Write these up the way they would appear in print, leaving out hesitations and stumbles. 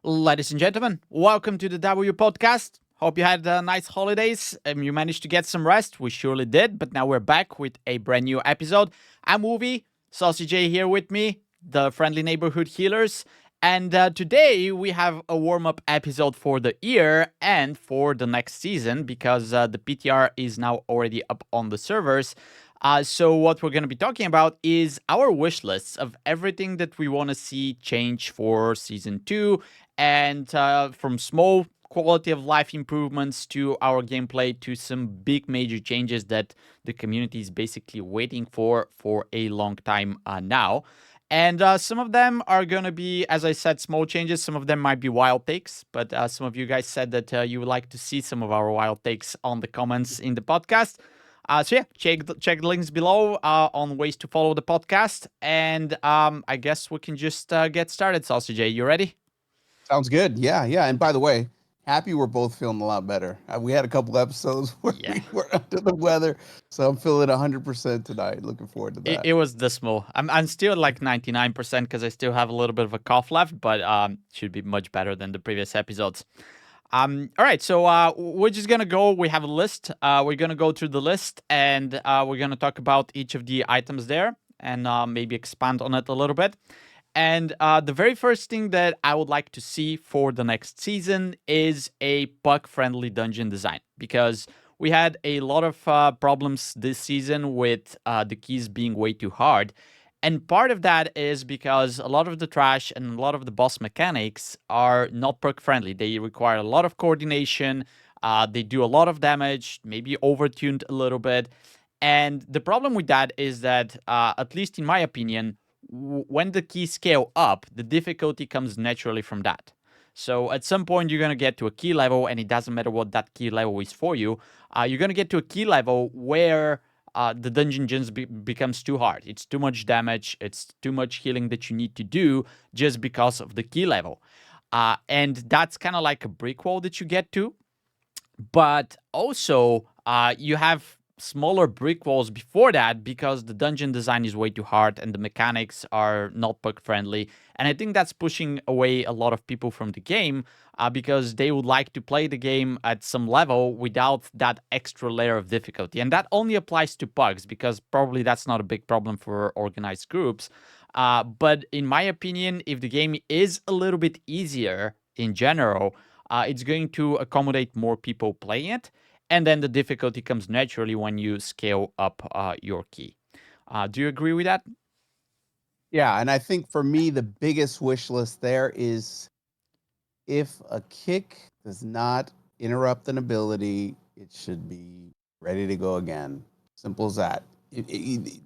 Ladies and gentlemen, welcome to the W Podcast. Hope you had nice holidays and you managed to get some rest. We surely did, but now we're back with a brand new episode. I'm Wolvy SaucyJay here with me, the friendly neighborhood healers. And today we have a warm up episode for the year and for the next season because the PTR is now already up on the servers. So what we're going to be talking about is our wish lists of everything that we want to see change for season 2, and from small quality of life improvements to our gameplay to some big major changes that the community is basically waiting for a long time now. And some of them are going to be, as I said, small changes. Some of them might be wild takes, but some of you guys said that you would like to see some of our wild takes on the comments in the podcast. So yeah, check the links below on ways to follow the podcast. And I guess we can just get started. SaucyJay, you ready? Sounds good. Yeah. And by the way, happy we're both feeling a lot better. We had a couple episodes where we were under the weather, so I'm feeling 100% tonight. Looking forward to that. It was dismal. I'm still like 99% because I still have a little bit of a cough left, but should be much better than the previous episodes. All right, so we're just gonna go. We have a list. We're gonna go through the list, and we're gonna talk about each of the items there, and maybe expand on it a little bit. And the very first thing that I would like to see for the next season is a PUG-friendly dungeon design, because we had a lot of problems this season with the keys being way too hard. And part of that is because a lot of the trash and a lot of the boss mechanics are not perk-friendly. They require a lot of coordination. They do a lot of damage, maybe overtuned a little bit. And the problem with that is that, at least in my opinion, when the keys scale up, the difficulty comes naturally from that. So at some point, you're going to get to a key level, and it doesn't matter what that key level is for you. You're going to get to a key level where the dungeon just becomes too hard. It's too much damage. It's too much healing that you need to do just because of the key level. And that's kind of like a brick wall that you get to. But also, you have smaller brick walls before that because the dungeon design is way too hard and the mechanics are not bug friendly. And I think that's pushing away a lot of people from the game because they would like to play the game at some level without that extra layer of difficulty. And that only applies to PUGs because probably that's not a big problem for organized groups. But in my opinion, if the game is a little bit easier in general, it's going to accommodate more people playing it. And then the difficulty comes naturally when you scale up your key. Do you agree with that? Yeah, and I think for me, the biggest wish list there is if a kick does not interrupt an ability, it should be ready to go again. Simple as that.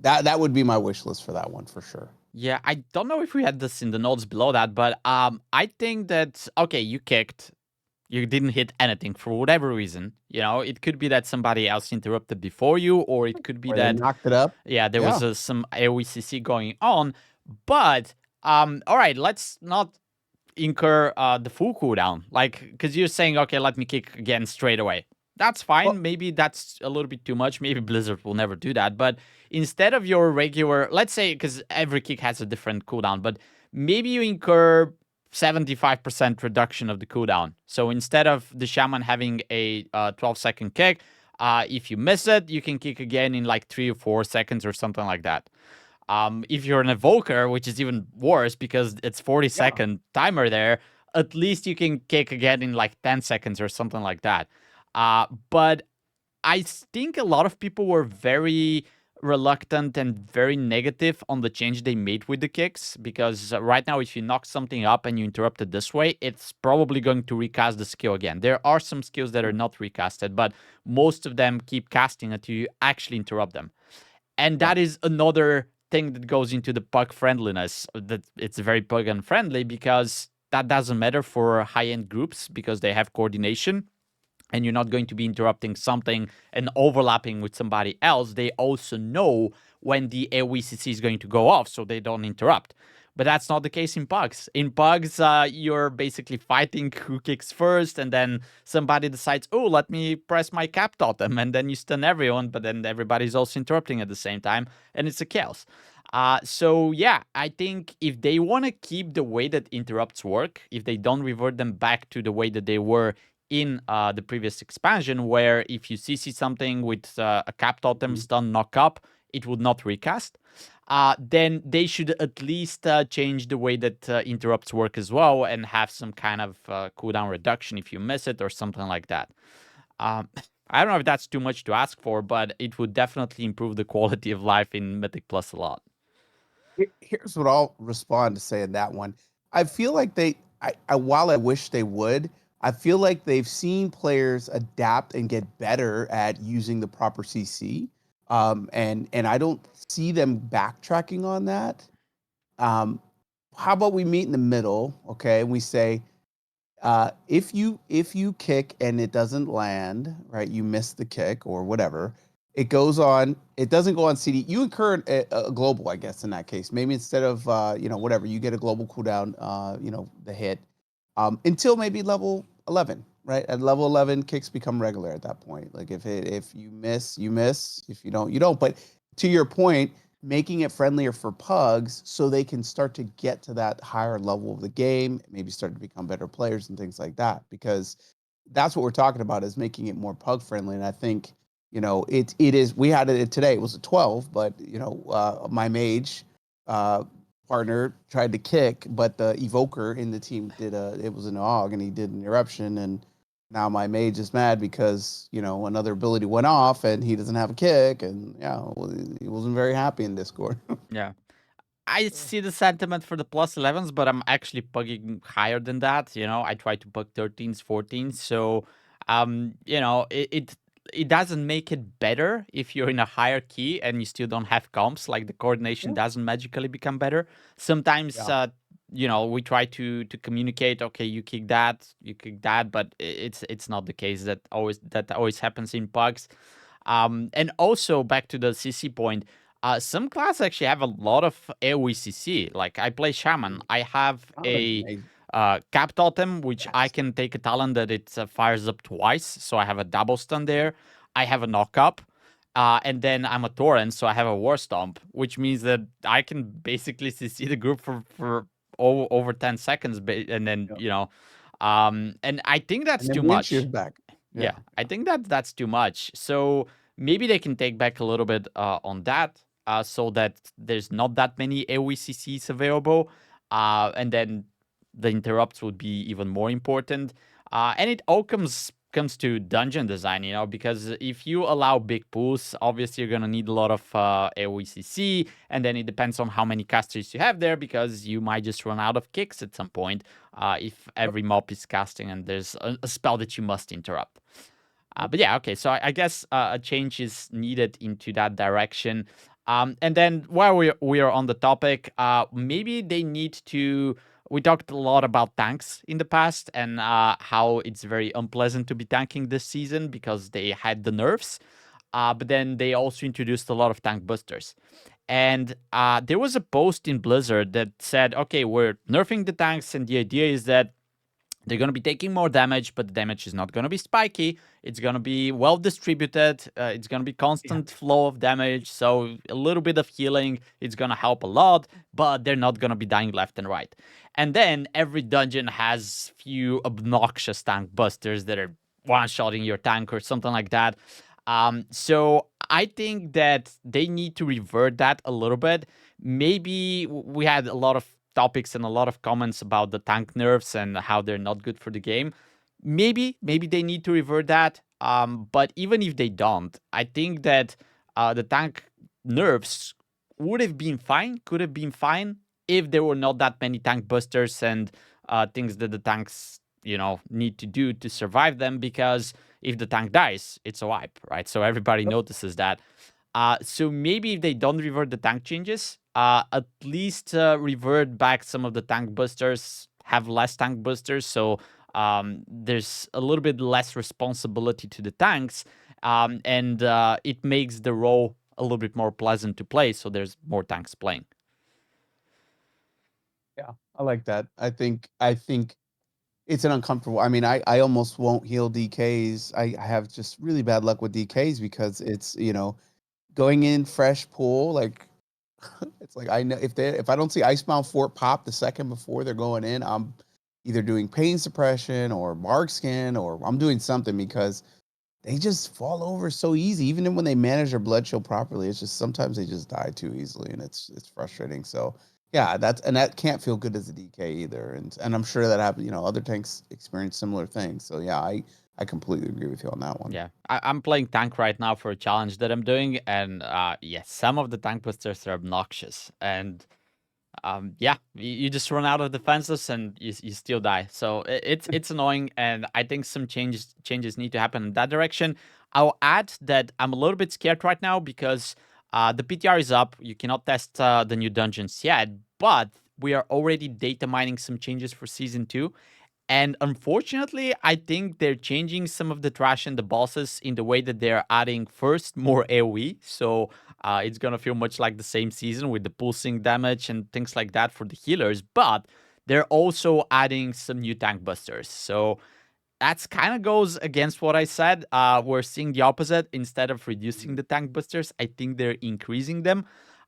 That would be my wish list for that one for sure. Yeah, I don't know if we had this in the notes below that, but I think that, okay, you kicked. You didn't hit anything for whatever reason. You know, it could be that somebody else interrupted before you, or it could be Or they that, knocked it up. yeah, there was some AOECC going on. But, all right, let's not incur the full cooldown. Like, because you're saying, okay, let me kick again straight away. That's fine. Well, Maybe that's a little bit too much. Maybe Blizzard will never do that. But instead of your regular, let's say, because every kick has a different cooldown, but maybe you incur 75% reduction of the cooldown. So instead of the shaman having a 12-second kick, if you miss it, you can kick again in like 3 or 4 seconds or something like that. If you're an evoker, which is even worse because it's 40-second timer there, at least you can kick again in like 10 seconds or something like that. But I think a lot of people were very reluctant and very negative on the change they made with the kicks because right now if you knock something up and you interrupt it this way, it's probably going to recast the skill again. There are some skills that are not recasted, but most of them keep casting until you actually interrupt them. And that is another thing that goes into the PUG friendliness, that it's very PUG unfriendly because that doesn't matter for high-end groups because they have coordination. And you're not going to be interrupting something and overlapping with somebody else. They also know when the AOECC is going to go off, so they don't interrupt. But that's not the case in PUGs. In PUGs, you're basically fighting who kicks first, and then somebody decides, oh, let me press my cap totem, and then you stun everyone, but then everybody's also interrupting at the same time, and it's a chaos. So yeah, I think if they want to keep the way that interrupts work, if they don't revert them back to the way that they were in the previous expansion, where if you CC something with a cap totem Mhm. stun knock up, it would not recast. Then they should at least change the way that interrupts work as well, and have some kind of cooldown reduction if you miss it or something like that. Um, I don't know if that's too much to ask for, but it would definitely improve the quality of life in Mythic Plus a lot. Here's what I'll respond to saying that one. I feel like while I wish they would, I feel like they've seen players adapt and get better at using the proper CC. And I don't see them backtracking on that. Um, how about we meet in the middle, okay? And we say, if you kick and it doesn't land, right? You miss the kick or whatever. It goes on. It doesn't go on CD. You incur a global, I guess, in that case. Maybe instead of whatever, you get a global cooldown. The hit until maybe level 11, right? At level 11, kicks become regular at that point. Like if you miss, you miss. If you don't, you don't. But to your point, making it friendlier for pugs so they can start to get to that higher level of the game, maybe start to become better players and things like that. Because that's what we're talking about, is making it more pug friendly. And I think it is. We had it today. It was a 12, but my mage partner tried to kick, but the evoker in the team it was an AUG and he did an eruption, and now my mage is mad because another ability went off and he doesn't have a kick, and he wasn't very happy in Discord. Yeah. I see the sentiment for the plus 11s, but I'm actually pugging higher than that. I try to pug 13s, 14s. So, it doesn't make it better if you're in a higher key and you still don't have comps. Like the coordination Yeah. doesn't magically become better. Sometimes, Yeah. we try to communicate. Okay, you kick that, but it's not the case. That always happens in pugs. And also back to the CC point. Some classes actually have a lot of AoE CC. Like I play Shaman. I have Shaman's a amazing. Cap Totem, which I Yes. can take a talent that it fires up twice. So I have a double stun there. I have a knock up. And then I'm a Torrent, so I have a War Stomp, which means that I can basically CC the group for over 10 seconds. And then, Yeah. and I think that's And then too the Inshier's much. back. Yeah, Yeah. I think that's too much. So maybe they can take back a little bit on that, so that there's not that many AOE available, and then the interrupts would be even more important. And it all comes to dungeon design, because if you allow big pools, obviously you're gonna need a lot of AOE, and then it depends on how many casters you have there, because you might just run out of kicks at some point if Yep. every mob is casting and there's a spell that you must interrupt. Yep. But yeah, okay. So I guess a change is needed into that direction. And then while we are on the topic, maybe they need to. We talked a lot about tanks in the past and how it's very unpleasant to be tanking this season because they had the nerfs. But then they also introduced a lot of tank boosters. And there was a post in Blizzard that said, okay, we're nerfing the tanks, and the idea is that they're going to be taking more damage, but the damage is not going to be spiky. It's going to be well distributed. It's going to be Yeah. constant flow of damage. So a little bit of healing, it's going to help a lot, but they're not going to be dying left and right. And then every dungeon has few obnoxious tank busters that are one-shotting your tank or something like that. So I think that they need to revert that a little bit. Maybe we had a lot of topics and a lot of comments about the tank nerfs and how they're not good for the game. Maybe they need to revert that. But even if they don't, I think that the tank nerfs would have been fine, could have been fine if there were not that many tank busters and things that the tanks need to do to survive them. Because if the tank dies, it's a wipe, right? So everybody Yep. notices that. So maybe if they don't revert the tank changes, at least revert back some of the tank boosters, have less tank boosters, so there's a little bit less responsibility to the tanks, and it makes the role a little bit more pleasant to play, so there's more tanks playing. Yeah. I like that. I think it's an uncomfortable. I mean, I almost won't heal DKs. I have just really bad luck with DKs because it's going in fresh pool, like It's like I know if I don't see Icebound Fort pop the second before they're going in, I'm either doing pain suppression or mark skin or I'm doing something because they just fall over so easy. Even when they manage their blood chill properly, it's just sometimes they just die too easily, and it's frustrating. So yeah, that can't feel good as a DK either. And I'm sure that happens. Other tanks experience similar things. So yeah, I completely agree with you on that one. Yeah, I'm playing tank right now for a challenge that I'm doing, and yes, some of the tank boosters are obnoxious, and yeah, you just run out of defenses and you still die. So it's annoying, and I think some changes need to happen in that direction. I'll add that I'm a little bit scared right now because the PTR is up. You cannot test the new dungeons yet, but we are already data mining some changes for season 2. And unfortunately, I think they're changing some of the trash and the bosses in the way that they're adding first more AoE. So it's gonna feel much like the same season with the pulsing damage and things like that for the healers. But they're also adding some new tank busters. So that's kind of goes against what I said. We're seeing the opposite. Instead of reducing the tank busters, I think they're increasing them.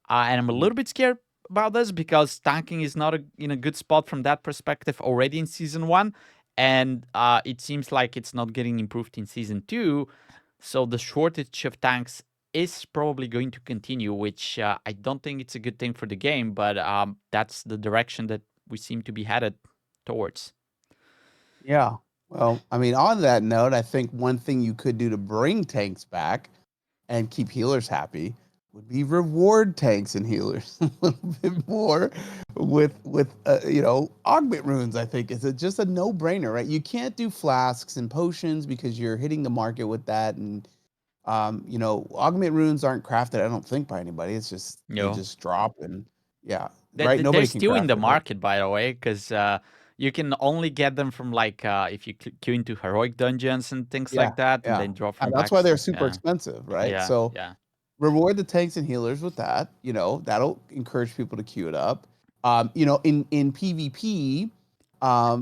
And I'm a Mhm. little bit scared about this because tanking is not in a good spot from that perspective already in season 1. And it seems like it's not getting improved in season 2. So the shortage of tanks is probably going to continue, which I don't think it's a good thing for the game. But that's the direction that we seem to be headed towards. Yeah. Well, I mean, on that note, I think one thing you could do to bring tanks back and keep healers happy would be reward tanks and healers a little bit more with augment runes. I think is just a no brainer, right? You can't do flasks and potions because you're hitting the market with that, and augment runes aren't crafted. I don't think by anybody. It's just they No. just drop and yeah, They're, right. they're Nobody can still in craft the it, right? market, by the way, because you can only get them from like if you queue into heroic dungeons and things Yeah, like that, and yeah. then draw And from that's why packs. they're super Yeah, expensive, right? yeah, So yeah. reward the tanks and healers with that. That'll encourage people to queue it up. In PvP,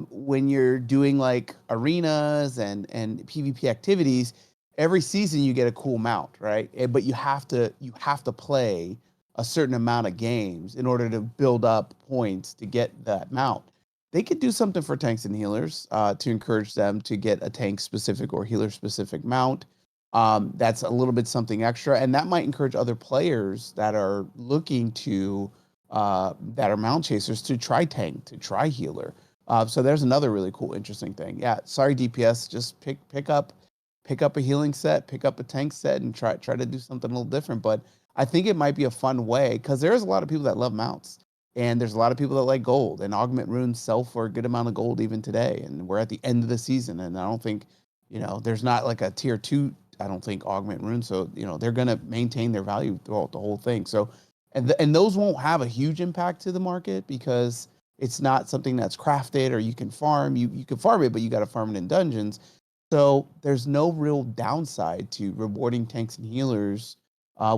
when you're doing like arenas and PvP activities, every season you get a cool mount, right? But you have to play a certain amount of games in order to build up points to get that mount. They could do something for tanks and healers to encourage them to get a tank specific or healer specific mount. That's a little bit something extra, and that might encourage other players that are looking to that are mount chasers to try tank, to try healer. So there's another really cool, interesting thing. Yeah, sorry DPS, just pick up a healing set, pick up a tank set, and try to do something a little different. But I think it might be a fun way because there's a lot of people that love mounts, and there's a lot of people that like gold, and augment runes sell for a good amount of gold even today. And we're at the end of the season, and I don't think there's not like a tier 2. I don't think augment runes, so they're gonna maintain their value throughout the whole thing. So, and those won't have a huge impact to the market because it's not something that's crafted or you can farm. You can farm it, but you got to farm it in dungeons. So there's no real downside to rewarding tanks and healers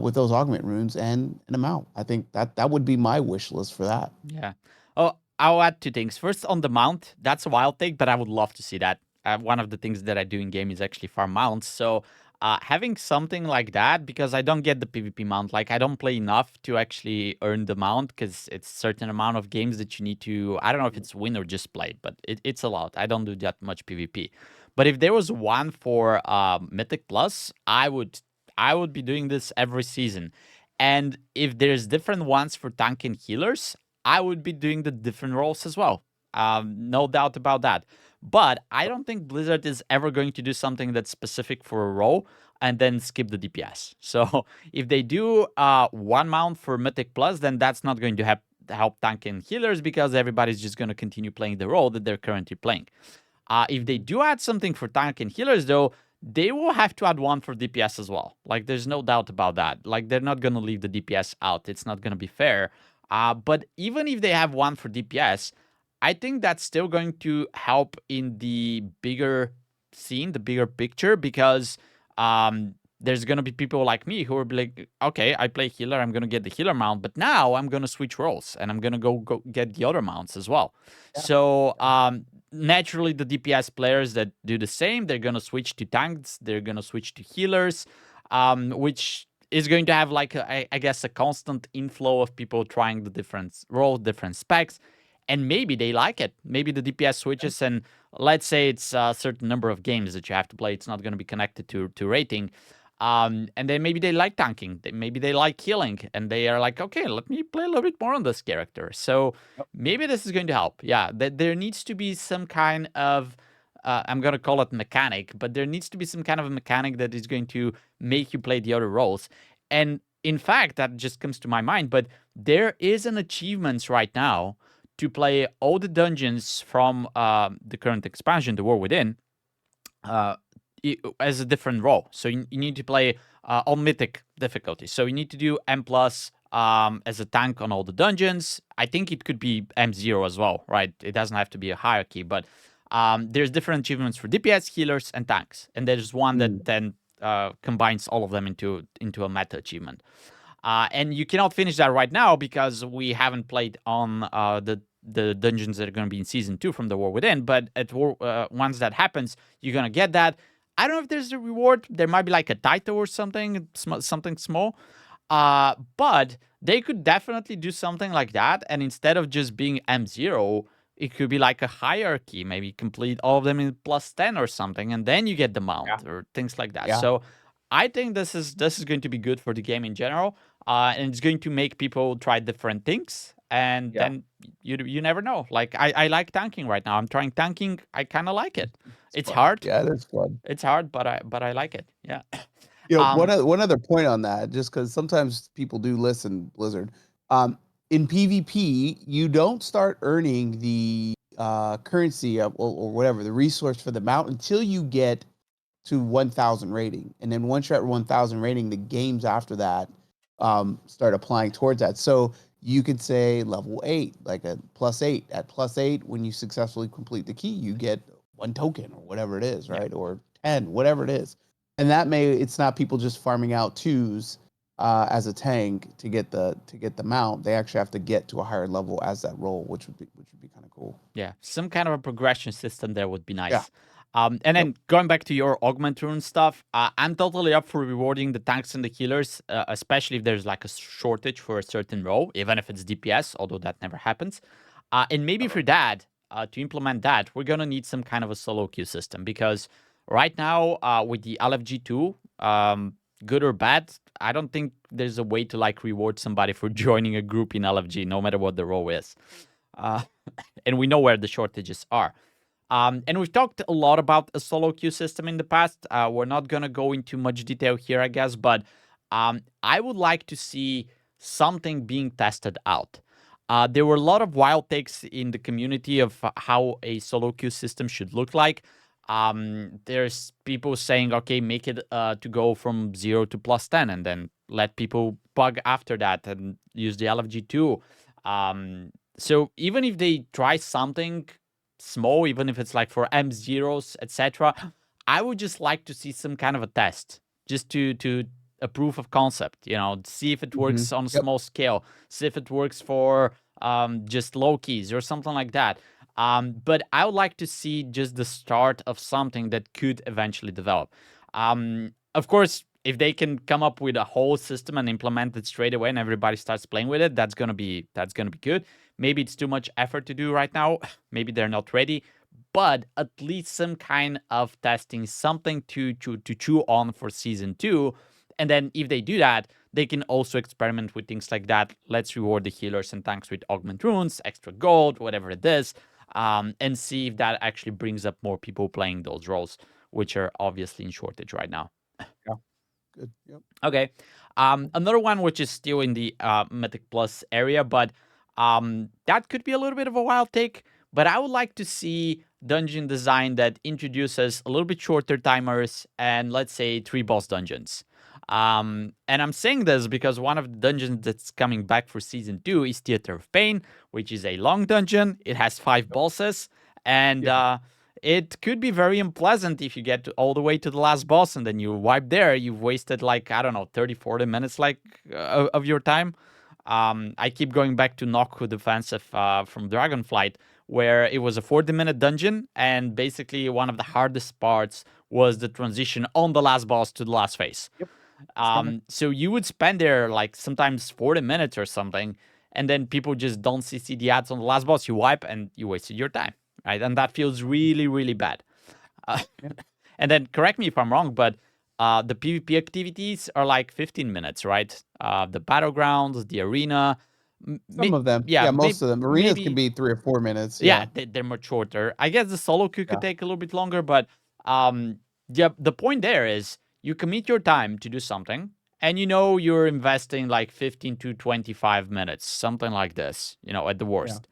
with those augment runes and an amount. I think that would be my wish list for that. Yeah. Oh, I'll add two things. First, on the mount, that's a wild take, but I would love to see that. One of the things that I do in game is actually farm mounts. So having something like that, because I don't get the PvP mount, like I don't play enough to actually earn the mount, because it's certain amount of games that you need to. I don't know if it's win or just play, but it's a lot. I don't do that much PvP. But if there was one for Mythic Plus, I would be doing this every season. And if there's different ones for tank and healers, I would be doing the different roles as well. No doubt about that. But I don't think Blizzard is ever going to do something that's specific for a role and then skip the DPS. So if they do one mount for Mythic Plus, then that's not going to help tank and healers because everybody's just going to continue playing the role that they're currently playing. If they do add something for tank and healers, though, they will have to add one for DPS as well. Like, there's no doubt about that. Like, they're not going to leave the DPS out. It's not going to be fair. But even if they have one for DPS, I think that's still going to help in the bigger scene, the bigger picture, because there's going to be people like me who will be like, okay, I play healer, I'm going to get the healer mount, but now I'm going to switch roles and I'm going to go get the other mounts as well. Yeah. So naturally, the DPS players that do the same, they're gonna switch to tanks, they're gonna switch to healers, which is going to have like I guess a constant inflow of people trying the different roles, different specs, and maybe they like it. Maybe the DPS switches, and let's say it's a certain number of games that you have to play. It's not going to be connected to rating. And then maybe they like tanking. Maybe they like healing, and they are like, okay, let me play a little bit more on this character. So maybe this is going to help. Yeah, there needs to be some kind of I'm gonna call it mechanic, but there needs to be some kind of a mechanic that is going to make you play the other roles. And in fact, that just comes to my mind. But there is an achievement right now to play all the dungeons from the current expansion, The War Within, as a different role. So you need to play on Mythic difficulty. So you need to do M plus as a tank on all the dungeons. I think it could be M0 as well, right? It doesn't have to be a hierarchy, but there's different achievements for DPS, healers, and tanks. And there's one that then combines all of them into a meta achievement. And you cannot finish that right now because we haven't played on the dungeons that are going to be in Season 2 from The War Within. But once that happens, you're going to get that. I don't know if there's a reward. There might be like a title or something small. But they could definitely do something like that. And instead of just being M0, it could be like a hierarchy. Maybe complete all of them in +10 or something, and then you get the mount or things like that. So I think this is going to be good for the game in general, and it's going to make people try different things. And then you never know. Like I like tanking right now. I'm trying tanking. I kind of like it. It's hard. Yeah, that's fun. It's hard, but I like it. Yeah. You know, one other point on that, just because sometimes people do listen, Blizzard. In PvP, you don't start earning the currency or whatever, the resource for the mount until you get to 1,000 rating. And then once you're at 1,000 rating, the games after that start applying towards that. So you could say level 8, like a +8. At +8, when you successfully complete the key, you get 1 token or whatever it is, right? Or 10, whatever it is. And that it's not people just farming out 2s as a tank to get the mount. They actually have to get to a higher level as that role, which would be kind of cool. Yeah, some kind of a progression system there would be nice. Yeah. And then going back to your augment rune stuff, I'm totally up for rewarding the tanks and the healers, especially if there's like a shortage for a certain role, even if it's DPS, although that never happens. And maybe for that, to implement that, we're gonna need some kind of a solo queue system, because right now with the LFG2, good or bad, I don't think there's a way to like reward somebody for joining a group in LFG, no matter what the role is. And we know where the shortages are. And we've talked a lot about a solo queue system in the past. We're not going to go into much detail here, I guess, but I would like to see something being tested out. There were a lot of wild takes in the community of how a solo queue system should look like. There's people saying, okay, make it to go from 0 to +10 and then let people pug after that and use the LFG2. So even if they try something small, even if it's like for M0s, etc., I would just like to see some kind of a test, just to a proof of concept, see if it works on a small scale, see if it works for just low keys or something like that. But I would like to see just the start of something that could eventually develop. Of course, if they can come up with a whole system and implement it straight away and everybody starts playing with it, that's gonna be good. Maybe it's too much effort to do right now. Maybe they're not ready. But at least some kind of testing, something to chew on for Season 2. And then if they do that, they can also experiment with things like that. Let's reward the healers and tanks with augment runes, extra gold, whatever it is. And see if that actually brings up more people playing those roles, which are obviously in shortage right now. Yeah, good. Yep. Okay. Another one which is still in the Mythic Plus area, but that could be a little bit of a wild take. But I would like to see dungeon design that introduces a little bit shorter timers and, let's say, 3 boss dungeons. And I'm saying this because one of the dungeons that's coming back for Season 2 is Theater of Pain, which is a long dungeon. It has 5 bosses, and it could be very unpleasant if you get all the way to the last boss and then you wipe there. You've wasted, like, I don't know, 30, 40 minutes of your time. I keep going back to Nokku Defensive from Dragonflight, where it was a 40-minute dungeon, and basically one of the hardest parts was the transition on the last boss to the last phase. Yep. So you would spend there like sometimes 40 minutes or something, and then people just don't see the ads on the last boss. You wipe and you wasted your time, right? And that feels really, really bad. Uh, Yeah. and then correct me if I'm wrong, but the PvP activities are like 15 minutes, right? The battlegrounds, the arena. Some of them. Yeah, Yeah, most of them. Arenas can maybe. be 3 or 4 minutes. Yeah, Yeah. they're much shorter. I guess the solo queue could Yeah. take a little bit longer, but yeah, the point there is you commit your time to do something, and you know you're investing like 15 to 25 minutes, something like this, at the Yeah. worst.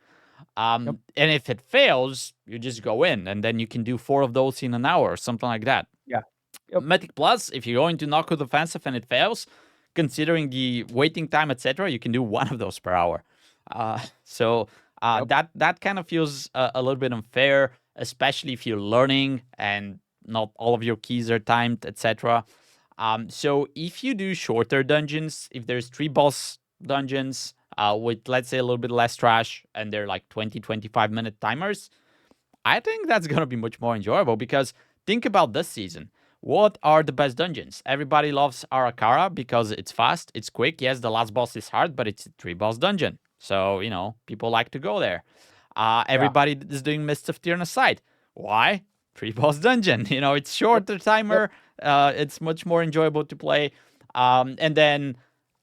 Yep. And if it fails, you just go in, and then you can do 4 of those in an hour or something like that. Yeah. Yep. Mythic Plus, if you're going to knock with offensive and it fails, considering the waiting time, etc., you can do 1 of those per hour. So Yep. that kind of feels a little bit unfair, especially if you're learning and not all of your keys are timed, etc. So if you do shorter dungeons, if there's 3 boss dungeons with, let's say, a little bit less trash, and they're like 20-25 minute timers, I think that's going to be much more enjoyable, because think about this season. What are the best dungeons? Everybody loves Arakara because it's fast, it's quick. Yes, the last boss is hard, but it's a 3-boss dungeon. So, people like to go there. Yeah. Everybody is doing Mists of Tyrannicide. Why? 3-boss dungeon. It's shorter timer. It's much more enjoyable to play. And then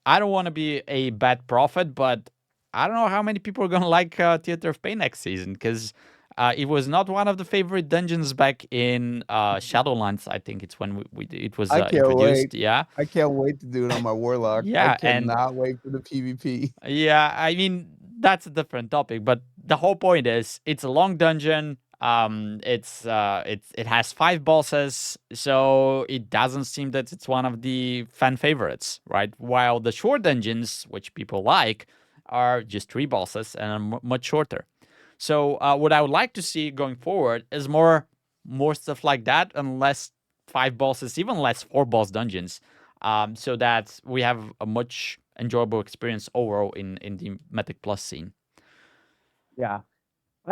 I don't want to be a bad prophet, but I don't know how many people are going to like Theater of Pain next season, because it was not one of the favorite dungeons back in Shadowlands. I think it's when it was I can't introduced. wait. Yeah, I can't wait to do it on my Warlock. I yeah, and cannot wait for the PvP. yeah. I mean, that's a different topic, but the whole point is it's a long dungeon. It has 5 bosses, so it doesn't seem that it's one of the fan favorites, right? While the short dungeons, which people like, are just 3 bosses and are much shorter. So what I would like to see going forward is more stuff like that, and less 5 bosses, even less 4 boss dungeons, so that we have a much enjoyable experience overall in the Mythic Plus scene. Yeah.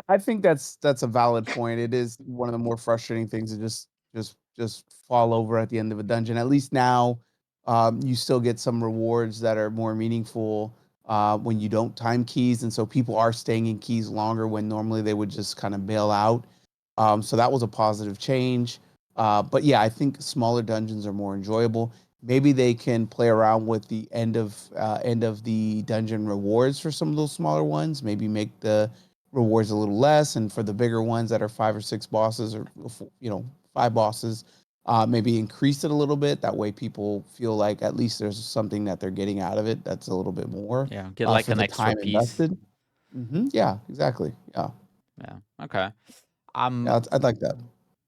I think that's a valid point. It is one of the more frustrating things to just fall over at the end of a dungeon. At least now, you still get some rewards that are more meaningful when you don't time keys, and so people are staying in keys longer when normally they would just kind of bail out. So that was a positive change. But yeah, I think smaller dungeons are more enjoyable. Maybe they can play around with the end of the dungeon rewards for some of those smaller ones. Maybe make the rewards a little less, and for the bigger ones that are 5 or 6 bosses, or 5 bosses, maybe increase it a little bit. That way people feel like at least there's something that they're getting out of it that's a little bit more Yeah, get like for an the extra time piece. invested. Yeah, exactly. Yeah. Yeah. Okay. Yeah, I'd like that.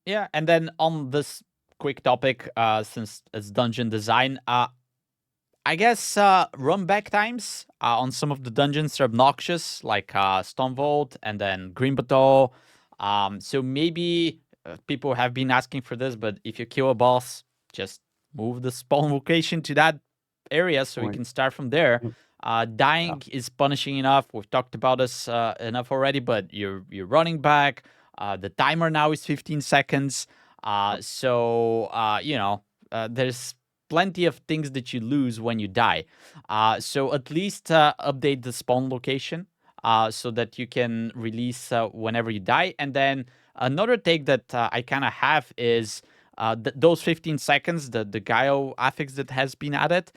Yeah, and then on this quick topic, since it's dungeon design, I guess run back times on some of the dungeons are obnoxious, like Stone Vault and then Green Bateau. So maybe people have been asking for this, but if you kill a boss, just move the spawn location to that area so you Point. can start from there. Yep. Yeah. Dying is punishing enough. We've talked about this enough already, but you're running back. The timer now is 15 seconds. So there's plenty of things that you lose when you die. So at least update the spawn location so that you can release whenever you die. And then another take that I kind of have is those 15 seconds, the Gaio affix that has been added.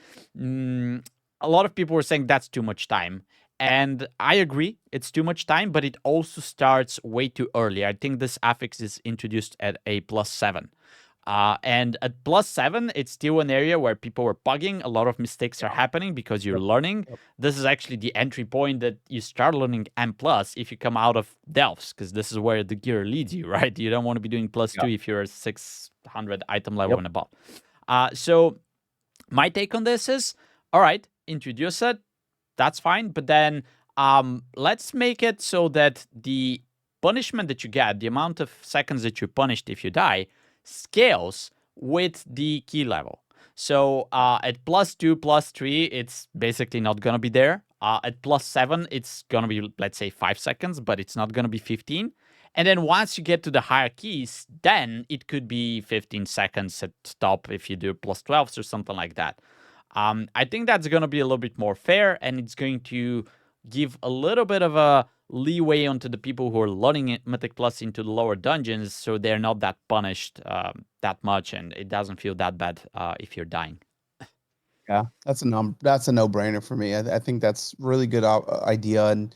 A lot of people were saying that's too much time. And I agree, it's too much time, but it also starts way too early. I think this affix is introduced at a +7. And at +7, it's still an area where people were pugging. A lot of mistakes are happening because you're Yep. learning. Yep. This is actually the entry point that you start learning M+ if you come out of Delphs, because this is where the gear leads you, right? You don't want to be doing +2 if you're 600 item level Yep. and above. So my take on this is, all right, introduce it. That's fine. But then let's make it so that the punishment that you get, the amount of seconds that you're punished if you die, scales with the key level. So at +2, +3, it's basically not going to be there. At +7, it's going to be, let's say, 5 seconds, but it's not going to be 15. And then once you get to the higher keys, then it could be 15 seconds at top if you do plus 12s or something like that. I think that's going to be a little bit more fair, and it's going to give a little bit of a leeway onto the people who are loading Mythic Plus into the lower dungeons, so they're not that punished that much, and it doesn't feel that bad if you're dying. Yeah, that's a no-brainer for me. I think that's really good idea, and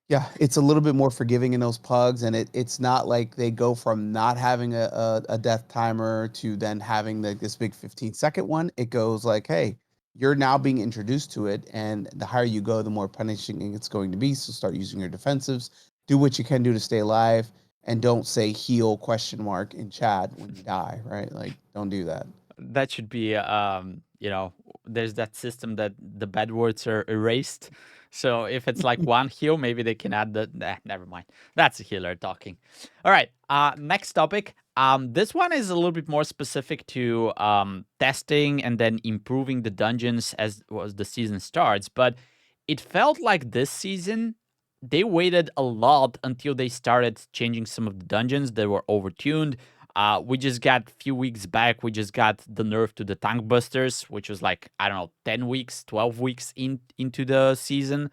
yeah, it's a little bit more forgiving in those pugs, and it's not like they go from not having a death timer to then having this big 15-second one. It goes like, hey, you're now being introduced to it, and the higher you go, the more punishing it's going to be. So start using your defensives, do what you can do to stay alive, and don't say heal question mark in chat when you die, right? Like, don't do that. That should be, there's that system that the bad words are erased. So if it's like one heal, maybe they can add the. Never mind. That's a healer talking. All right. Next topic. This one is a little bit more specific to testing and then improving the dungeons as the season starts. But it felt like this season they waited a lot until they started changing some of the dungeons that were overtuned. We just got a few weeks back, we just got the nerf to the tank busters, which was like, I don't know, 10 weeks, 12 weeks into the season.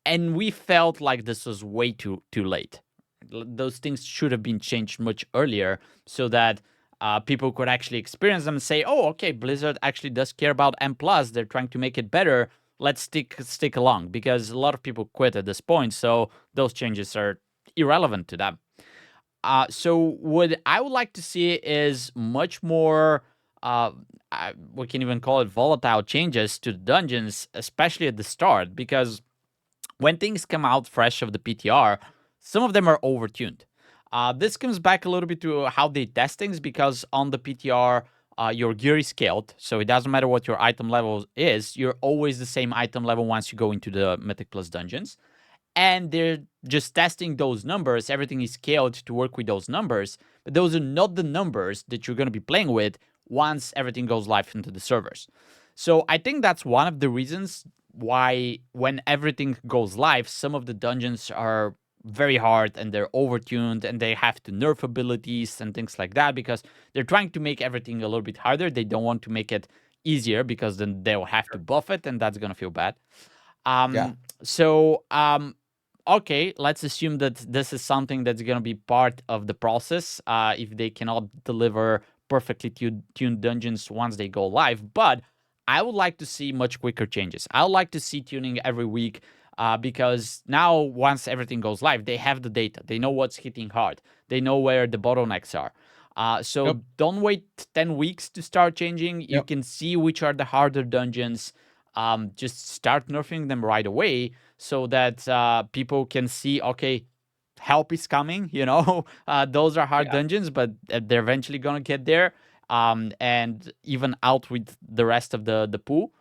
And we felt like this was way too late. Those things should have been changed much earlier so that people could actually experience them and say, oh, okay, Blizzard actually does care about M+. They're trying to make it better. Let's stick along, because a lot of people quit at this point. So those changes are irrelevant to them. So what I would like to see is much more, we can even call it volatile changes to the dungeons, especially at the start, because when things come out fresh of the PTR, some of them are overtuned. This comes back a little bit to how they test things, because on the PTR, your gear is scaled, so it doesn't matter what your item level is, you're always the same item level once you go into the Mythic Plus dungeons. And they're just testing those numbers. Everything is scaled to work with those numbers, but those are not the numbers that you're going to be playing with once everything goes live into the servers. So I think that's one of the reasons why when everything goes live, some of the dungeons are very hard and they're overtuned and they have to nerf abilities and things like that, because they're trying to make everything a little bit harder. They don't want to make it easier, because then they'll have to buff it, and that's going to feel bad. Yeah. Okay, let's assume that this is something that's going to be part of the process if they cannot deliver perfectly tuned dungeons once they go live. But I would like to see much quicker changes. I would like to see tuning every week, because now once everything goes live, they have the data. They know what's hitting hard. They know where the bottlenecks are. So Yep. don't wait 10 weeks to start changing. You Yep. can see which are the harder dungeons. Just start nerfing them right away, so that people can see, okay, help is coming. Those are hard Yeah. dungeons, but they're eventually gonna get there, and even out with the rest of the pool.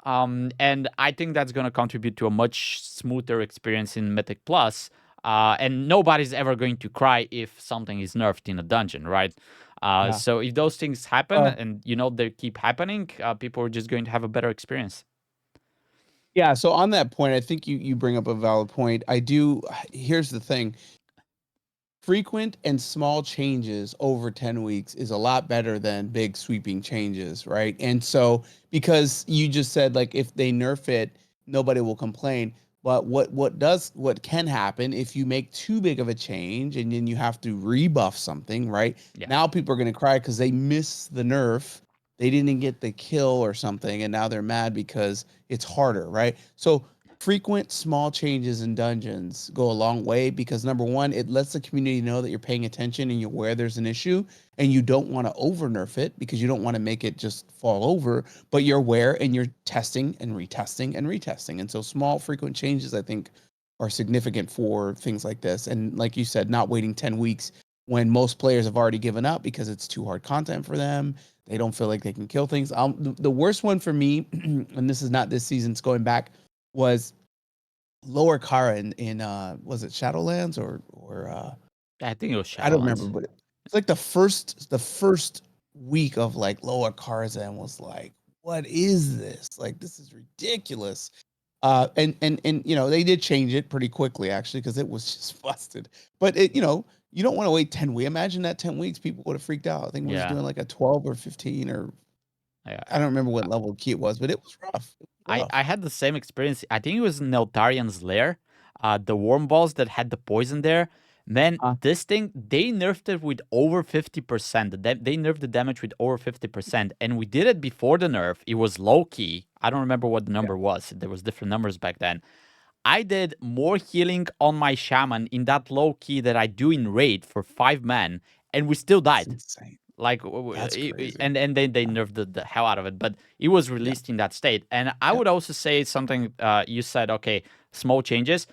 And I think that's gonna contribute to a much smoother experience in Mythic Plus. And nobody's ever going to cry if something is nerfed in a dungeon, right? Yeah. So if those things happen Uh, and they keep happening, people are just going to have a better experience. Yeah, so on that point, I think you bring up a valid point. I do. Here's the thing. Frequent and small changes over 10 weeks is a lot better than big sweeping changes, right? And so because you just said like if they nerf it, nobody will complain. But what can happen if you make too big of a change and then you have to rebuff something, right? Yeah. Now people are going to cry because they missed the nerf. They didn't get the kill or something, and now they're mad because it's harder, right? So frequent small changes in dungeons go a long way, because number one, it lets the community know that you're paying attention and you're aware there's an issue, and you don't want to over nerf it because you don't want to make it just fall over, but you're aware and you're testing and retesting and retesting. And so small frequent changes, I think, are significant for things like this. And like you said, not waiting 10 weeks when most players have already given up because it's too hard content for them. They don't feel like they can kill things. The worst one for me, and this is not this season, it's going back, was Lower Kara in was it Shadowlands or I think it was I don't remember, Shadowlands. but it's like the first week of like Lower Kara was like, what is this? Like, this is ridiculous. And they did change it pretty quickly actually because it was just busted. But you don't want to wait 10 weeks. Imagine that 10 weeks, people would have freaked out. I think it was Yeah. doing like a 12 or 15 or I Yeah. don't remember what level of key it was, but it was rough. It was I rough. had the same experience. I think it was Neltarian's Lair, the worm balls that had the poison there. Man, this thing, they nerfed it with over 50%. They nerfed the damage with over 50%. And we did it before the nerf. It was low key. I don't remember what the Yeah, number was. There was different numbers back then. I did more healing on my shaman in that low key that I do in raid for 5 men, and we still that's died. insane. Like That's crazy. and then they Yeah, nerfed the hell out of it, but it was yeah, released in that state. And I yeah, would also say something, you said, okay, small changes.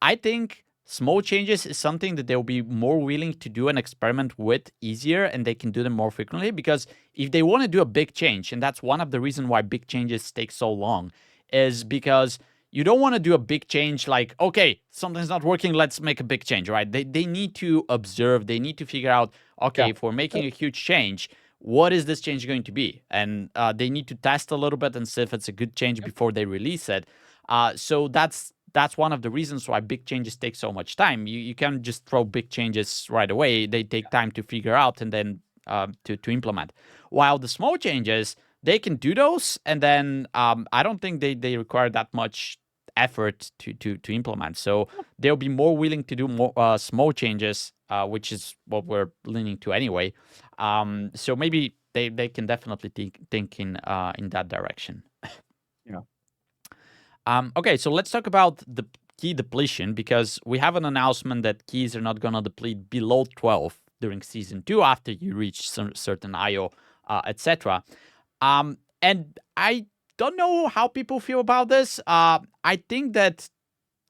I think small changes is something that they'll be more willing to do an experiment with easier, and they can do them more frequently. Because if they want to do a big change, and that's one of the reasons why big changes take so long, is because you don't want to do a big change like, okay, something's not working, let's make a big change, right? They need to observe, they need to figure out, yeah. okay, if we're making a huge change, what is this change going to be? And they need to test a little bit and see if it's a good change Yep. before they release it. So that's one of the reasons why big changes take so much time. You can't just throw big changes right away. They take time to figure out and then to implement. While the small changes, they can do those, and then I don't think they require that much effort to implement. So they'll be more willing to do more small changes, which is what we're leaning to anyway. So maybe they can definitely think in that direction. Yeah. Okay, so let's talk about the key depletion, because we have an announcement that keys are not gonna deplete below 12 during season 2 after you reach some certain IO, etc. And I don't know how people feel about this. I think that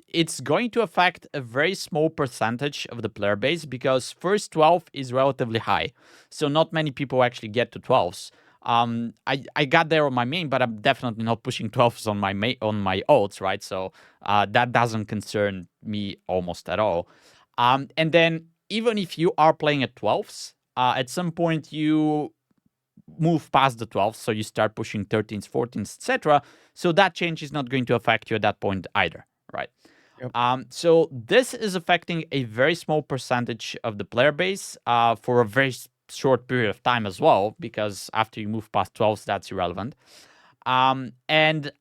it's going to affect a very small percentage of the player base, because first 12 is relatively high. So not many people actually get to 12s. I got there on my main, but I'm definitely not pushing 12s on my on my ults, right? So that doesn't concern me almost at all. And then even if you are playing at 12s, at some point you move past the 12s, so you start pushing 13s, 14s, etc. So that change is not going to affect you at that point either, right? Yep. So this is affecting a very small percentage of the player base for a very short period of time as well, because after you move past 12s, that's irrelevant. And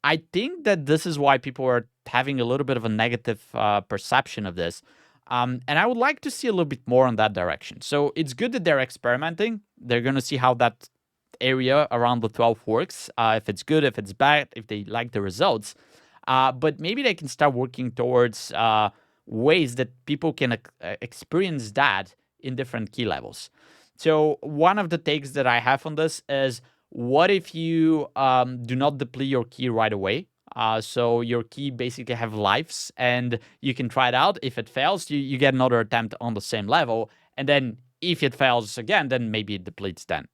I think that this is why people are having a little bit of a negative perception of this. And I would like to see a little bit more on that direction. So it's good that they're experimenting. They're going to see how that area around the 12 works, if it's good, if it's bad, if they like the results. But maybe they can start working towards ways that people can experience that in different key levels. So one of the takes that I have on this is, what if you do not deplete your key right away? So your key basically have lives, and you can try it out. If it fails, you get another attempt on the same level, and then if it fails again, then maybe it depletes then.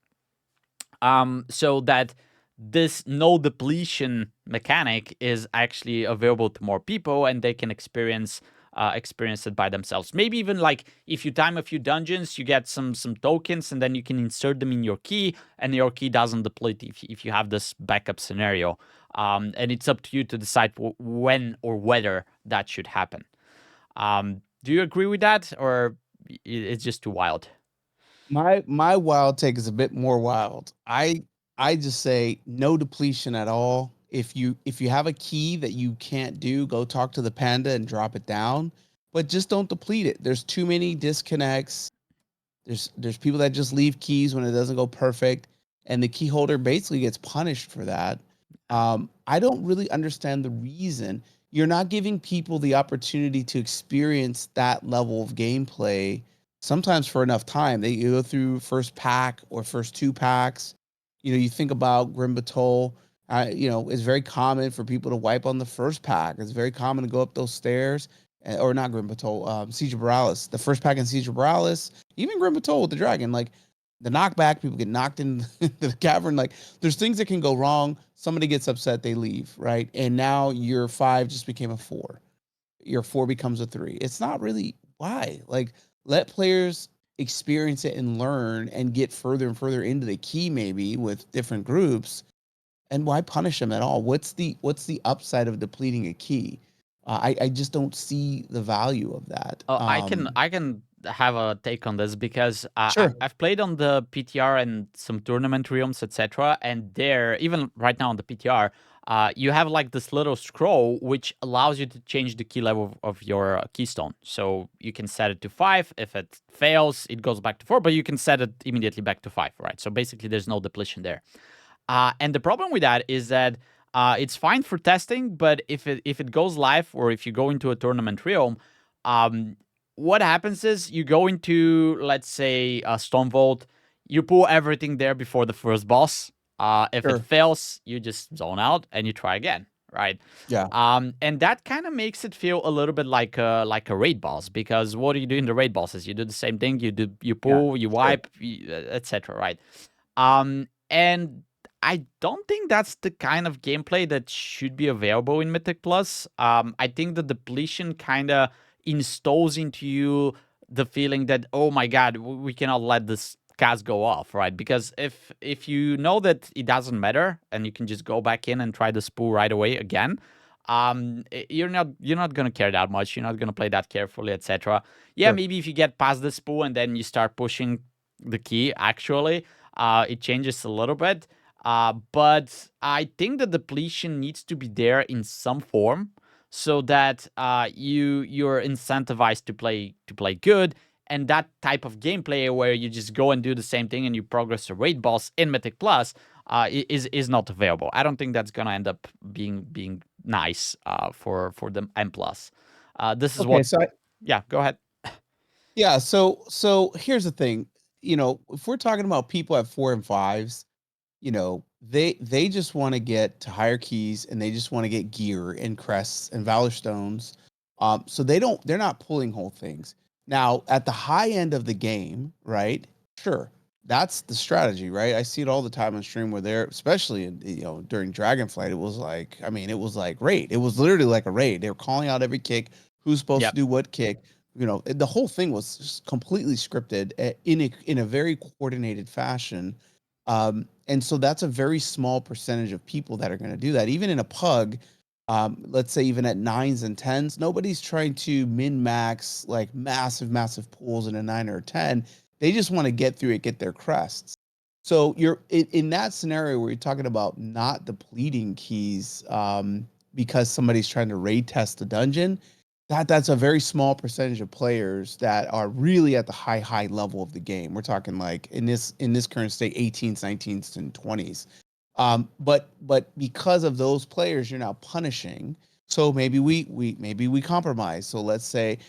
So that this no depletion mechanic is actually available to more people, and they can experience it by themselves. Maybe even like if you time a few dungeons, you get some tokens, and then you can insert them in your key, and your key doesn't deplete if you have this backup scenario. And it's up to you to decide when or whether that should happen. Do you agree with that, or it's just too wild? My wild take is a bit more wild. I just say no depletion at all. If you have a key that you can't do, go talk to the panda and drop it down, but just don't deplete it. There's too many disconnects. There's people that just leave keys when it doesn't go perfect, and the key holder basically gets punished for that. I don't really understand the reason. You're not giving people the opportunity to experience that level of gameplay sometimes for enough time. They you go through first pack or first 2 packs. You think about Grimbatol. It's very common for people to wipe on the first pack. It's very common to go up those stairs, or not Grimbatol, Siege of Borealis. The first pack in Siege of Borealis, even Grimbatol with the dragon, like the knockback, people get knocked into the cavern. Like there's things that can go wrong. Somebody gets upset, they leave, right? And now your 5 just became a 4. Your 4 becomes a 3. It's not really why. Like let players experience it and learn and get further and further into the key, maybe with different groups. And why punish them at all? What's the upside of depleting a key? I just don't see the value of that. I can have a take on this because Sure. I've played on the PTR and some tournament realms, etc. And there, even right now on the PTR, you have like this little scroll which allows you to change the key level of your keystone. So you can set it to 5. If it fails, it goes back to 4, but you can set it immediately back to 5, right? So basically, there's no depletion there. And the problem with that is that it's fine for testing, but if it goes live or if you go into a tournament realm, um, what happens is you go into, let's say, a Stone Vault, you pull everything there before the first boss. If it Sure. fails, you just zone out and you try again, right? Yeah. And that kind of makes it feel a little bit like a raid boss, because what do you do in the raid bosses? You do the same thing. You Yeah. pull, you Sure. wipe, etc. Right? And I don't think that's the kind of gameplay that should be available in Mythic Plus. I think the depletion kind of installs into you the feeling that, oh my god, we cannot let this cast go off, right? Because if you know that it doesn't matter and you can just go back in and try the spool right away again, you're not gonna care that much. You're not gonna play that carefully, etc. Yeah, Sure. maybe if you get past the spool and then you start pushing the key, actually, it changes a little bit. But I think the depletion needs to be there in some form so that you're incentivized to play good. And that type of gameplay where you just go and do the same thing and you progress a raid boss in Mythic Plus is not available. I don't think that's gonna end up being nice for the M Plus. This is Okay. what. So Yeah, go ahead. yeah. So here's the thing. If we're talking about people at 4 and 5s, they just want to get to higher keys and they just want to get gear and crests and Valorstones. So they're not pulling whole things. Now, at the high end of the game, right? Sure. That's the strategy, right? I see it all the time on stream where they're, especially during Dragonflight, it was like, I mean, it was like raid. It was literally like a raid. They were calling out every kick, who's supposed to Yep. do what kick. The whole thing was just completely scripted in a very coordinated fashion. And so that's a very small percentage of people that are going to do that. Even in a pug, let's say even at 9s and 10s, nobody's trying to min max like massive, massive pools in a 9 or a 10. They just want to get through it, get their crests. So you're in that scenario where you're talking about not depleting keys because somebody's trying to raid test the dungeon. That's a very small percentage of players that are really at the high level of the game. We're talking like in this current state, 18s, 19s, and 20s. But because of those players, you're now punishing. So maybe we compromise. So let's say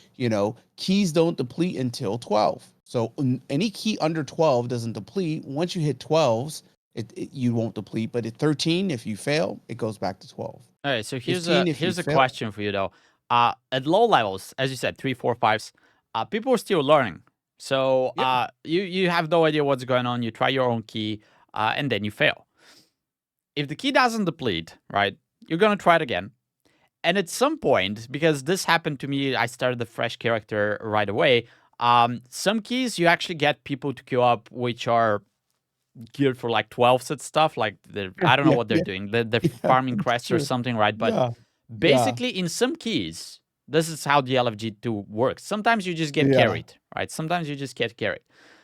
keys don't deplete until 12. So any key under 12 doesn't deplete. Once you hit 12s, you won't deplete. But at 13, if you fail, it goes back to 12. All right, so here's a 15, if you here's a fail. question for you though. At low levels, as you said, 3, 4, 5s, people are still learning. So Yeah. you have no idea what's going on. You try your own key, and then you fail. If the key doesn't deplete, right, you're gonna try it again. And at some point, because this happened to me, I started the fresh character right away. Some keys you actually get people to queue up, which are geared for like 12s and stuff. Like I don't know Yeah. what they're Yeah. doing. They're Yeah. farming It's crests or true. something, right? But Yeah. Yeah. basically, in some keys, this is how the LFG2 works. Sometimes you just get Yeah. carried, right? Sometimes you just get carried.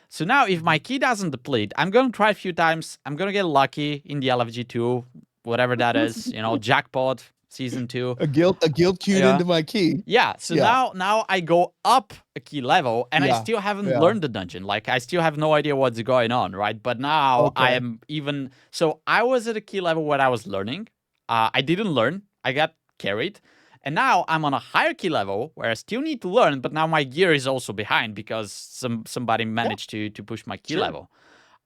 So now, if my key doesn't deplete, I'm gonna try a few times. I'm gonna get lucky in the LFG2, whatever that is. Jackpot season 2. A guild queued Yeah. into my key. Yeah, so Yeah. now I go up a key level and I Yeah. still haven't Yeah. learned the dungeon. Like I still have no idea what's going on, right? But now I Okay. am even so I was at a key level where I was learning. I didn't learn. I got carried. And now I'm on a higher key level where I still need to learn, but now my gear is also behind because somebody Yeah. managed to push my key Sure. level.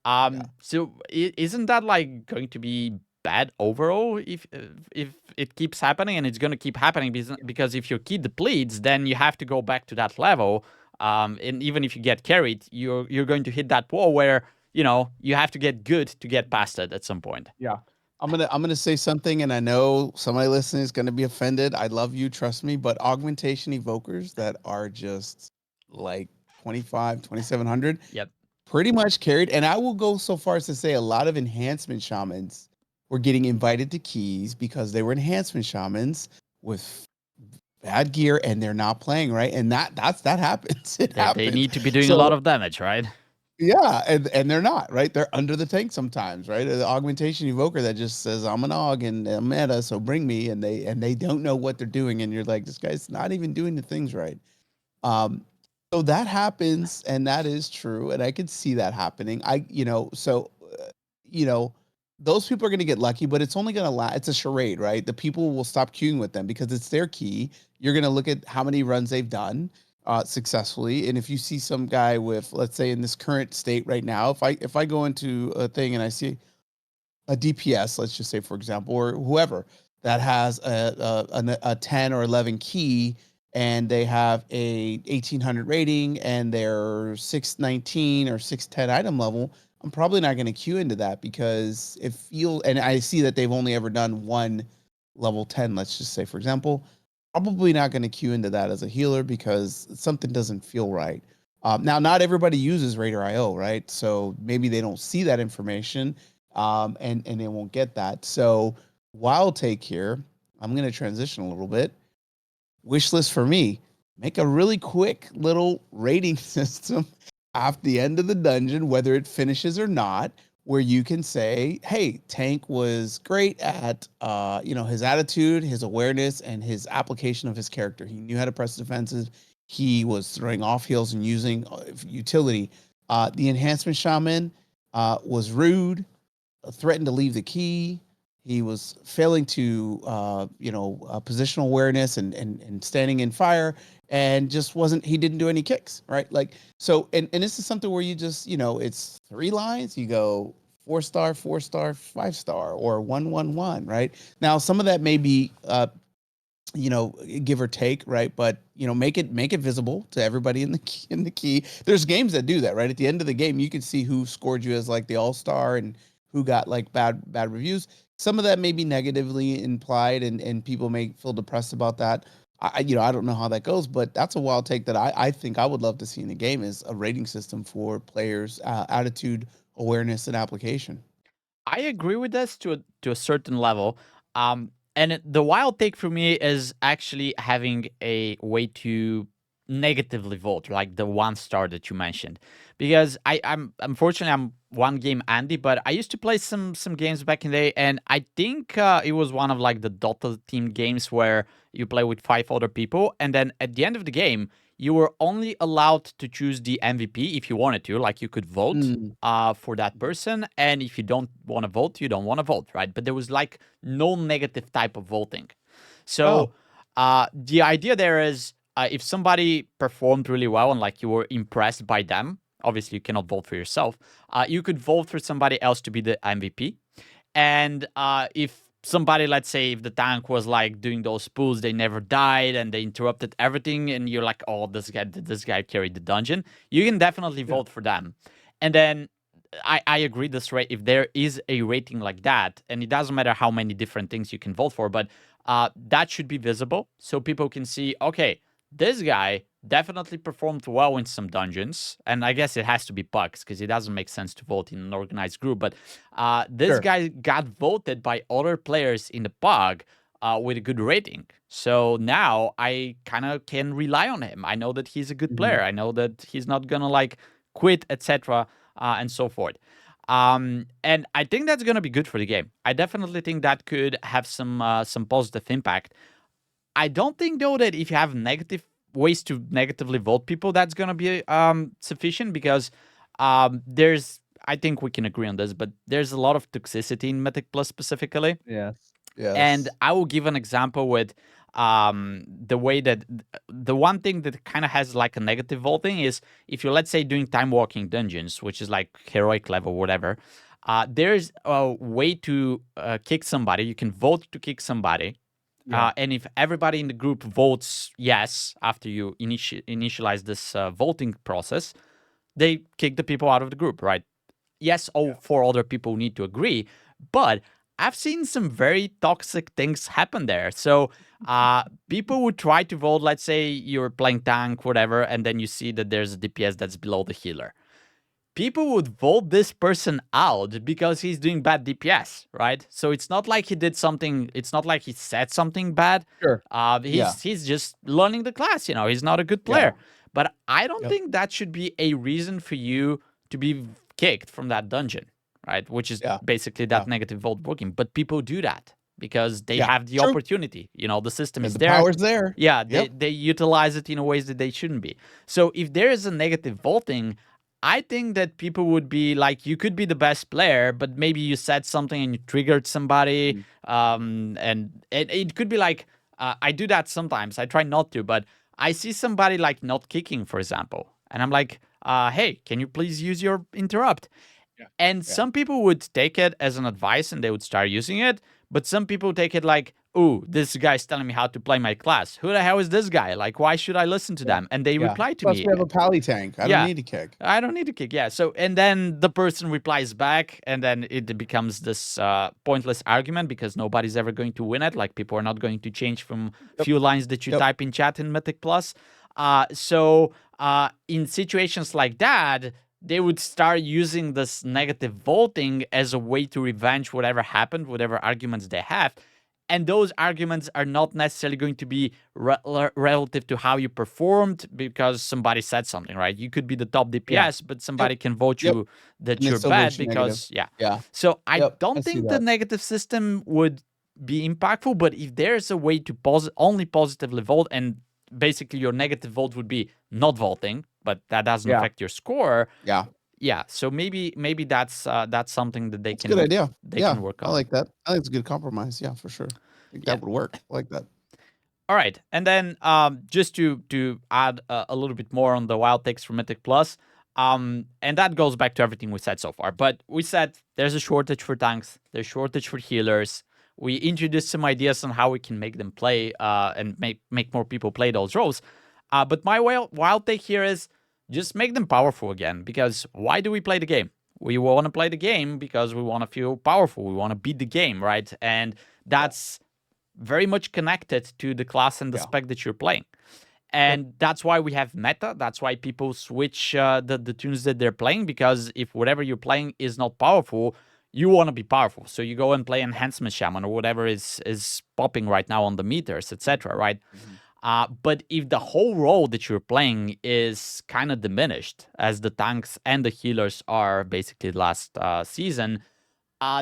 Yeah. So isn't that like going to be bad overall if it keeps happening, and it's going to keep happening because if your key depletes, then you have to go back to that level. And even if you get carried, you're going to hit that wall where you have to get good to get past it at some point. Yeah. I'm gonna say something, and I know somebody listening is gonna be offended. I love you, trust me, but augmentation evokers that are just like 25, 2700, Yep. pretty much carried. And I will go so far as to say a lot of enhancement shamans were getting invited to keys because they were enhancement shamans with bad gear and they're not playing right, and that happens. It They happens. need to be doing a lot So of damage, right? yeah, and they're not right. They're under the tank sometimes, right? The augmentation evoker that just says I'm an aug and I'm meta, so bring me, and they don't know what they're doing, and you're like, this guy's not even doing the things right. Um, so that happens, and that is true, and I could see that happening. You know, those people are going to get lucky, but it's only going to last. It's a charade, right? The people will stop queuing with them because it's their key. You're going to look at how many runs they've done successfully, and if you see some guy with, let's say, in this current state right now, if I go into a thing and I see a DPS, let's just say for example, or whoever that has a 10 or 11 key and they have a 1800 rating and they're 619 or 610 item level, I'm probably not going to queue into that because and I see that they've only ever done one level 10, let's just say for example, probably not going to queue into that as a healer because something doesn't feel right. Now, not everybody uses Raider IO, right? So maybe they don't see that information, and they won't get that. So, wild take here. I'm going to transition a little bit. Wish list for me: make a really quick little rating system at the end of the dungeon, whether it finishes or not, where you can say, "Hey, Tank was great at, his attitude, his awareness, and his application of his character. He knew how to press defenses. He was throwing off heals and using utility. The enhancement shaman was rude, threatened to leave the key. He was failing to, positional awareness and standing in fire, and just wasn't. He didn't do any kicks, right? Like so, and this is something where you just, it's 3 lines. You go 4-star, 4-star, 5-star, or 1-1-1, right? Now, some of that may be, give or take, right? But make it visible to everybody in the key. There's games that do that, right? At the end of the game, you can see who scored you as like the all-star and who got like bad reviews. Some of that may be negatively implied, and people may feel depressed about that. I don't know how that goes, but that's a wild take that I think I would love to see in the game is a rating system for players' attitude, awareness, and application. I agree with this to a certain level. The wild take for me is actually having a way to negatively vote, like the 1-star that you mentioned. Because I'm unfortunately I'm one game Andy, but I used to play some games back in the day, and I think it was one of like the Dota team games where you play with 5 other people, and then at the end of the game, you were only allowed to choose the MVP if you wanted to. Like you could vote Mm. for that person, and if you don't want to vote, you don't want to vote, right? But there was like no negative type of voting. So Oh, the idea there is if somebody performed really well and like you were impressed by them, obviously you cannot vote for yourself. You could vote for somebody else to be the MVP. And if somebody, let's say, if the tank was like doing those pulls, they never died and they interrupted everything, and you're like, oh, this guy carried the dungeon, you can definitely yeah. vote for them. And then I agree this rate if there is a rating like that, and it doesn't matter how many different things you can vote for, but that should be visible so people can see, okay, this guy definitely performed well in some dungeons, and I guess it has to be bugs because it doesn't make sense to vote in an organized group. But this Sure. guy got voted by other players in the pug with a good rating. So now I kind of can rely on him. I know that he's a good Mhm. player. I know that he's not gonna like quit, etc., and so forth. And I think that's gonna be good for the game. I definitely think that could have some positive impact. I don't think though that if you have negative ways to negatively vote people, that's gonna be sufficient because there's I think we can agree on this, but there's a lot of toxicity in Mythic Plus specifically. Yes. And Yes. I will give an example with the way that the one thing that kind of has like a negative voting is if you're, let's say, doing time walking dungeons, which is like heroic level, whatever. There's a way to kick somebody. You can vote to kick somebody. Yeah. And if everybody in the group votes yes after you initialize this voting process, they kick the people out of the group, right? Yes, all Yeah. 4 other people need to agree, but I've seen some very toxic things happen there. So people would try to vote, let's say you're playing tank, whatever, and then you see that there's a DPS that's below the healer. people would vote this person out because he's doing bad DPS, right? So it's not like he did something. It's not like he said something bad. Sure. He's just learning the class. He's not a good Yeah. player. But I don't Yep. think that should be a reason for you to be kicked from that dungeon, right? Which is Yeah. basically that negative vote working. But people do that because they Yeah. have the True. opportunity. The system is The there. power's there. Yeah, Yep. they utilize it in ways that they shouldn't be. So if there is a negative voting, I think that people would be like, you could be the best player, but maybe you said something and you triggered somebody. And it could be like, I do that sometimes. I try not to, but I see somebody like not kicking, for example. And I'm like, hey, can you please use your interrupt? Yeah. And some people would take it as an advice and they would start using it. But some people take it like, ooh, this guy's telling me how to play my class. Who the hell is this guy? Like, why should I listen to them? And they reply to Plus, me. we have a pally tank. I don't need to kick. I don't need to kick. Yeah. So, and then the person replies back, and then it becomes this pointless argument because nobody's ever going to win it. Like, people are not going to change from few lines that you type in chat in Mythic Plus. So, in situations like that, they would start using this negative voting as a way to revenge whatever happened, whatever arguments they have. And those arguments are not necessarily going to be relative to how you performed because somebody said something, right? You could be the top DPS, but somebody can vote you that And you're bad because, yeah. So I don't I see think the that. negative system would be impactful, but if there's a way to only positively vote, and basically your negative vote would be not voting, but that doesn't affect your score. Yeah, so maybe that's something that they That's can. a good idea. They can work on. I like that. I think it's a good compromise. Yeah, for sure. I think that would work. I like that. All right, and then just to add a little bit more on the wild takes from Mythic Plus, and that goes back to everything we said so far. But we said there's a shortage for tanks, there's shortage for healers. We introduced some ideas on how we can make them play and make more people play those roles. But my wild take here is just make them powerful again. Because why do we play the game? We want to play the game because we want to feel powerful. We want to beat the game, right? And that's very much connected to the class and the spec that you're playing. And that's why we have meta. That's why people switch the tunes that they're playing. Because if whatever you're playing is not powerful, you want to be powerful. So you go and play Enhancement Shaman or whatever is popping right now on the meters, etc., right? But if the whole role that you're playing is kind of diminished, as the tanks and the healers are basically last season,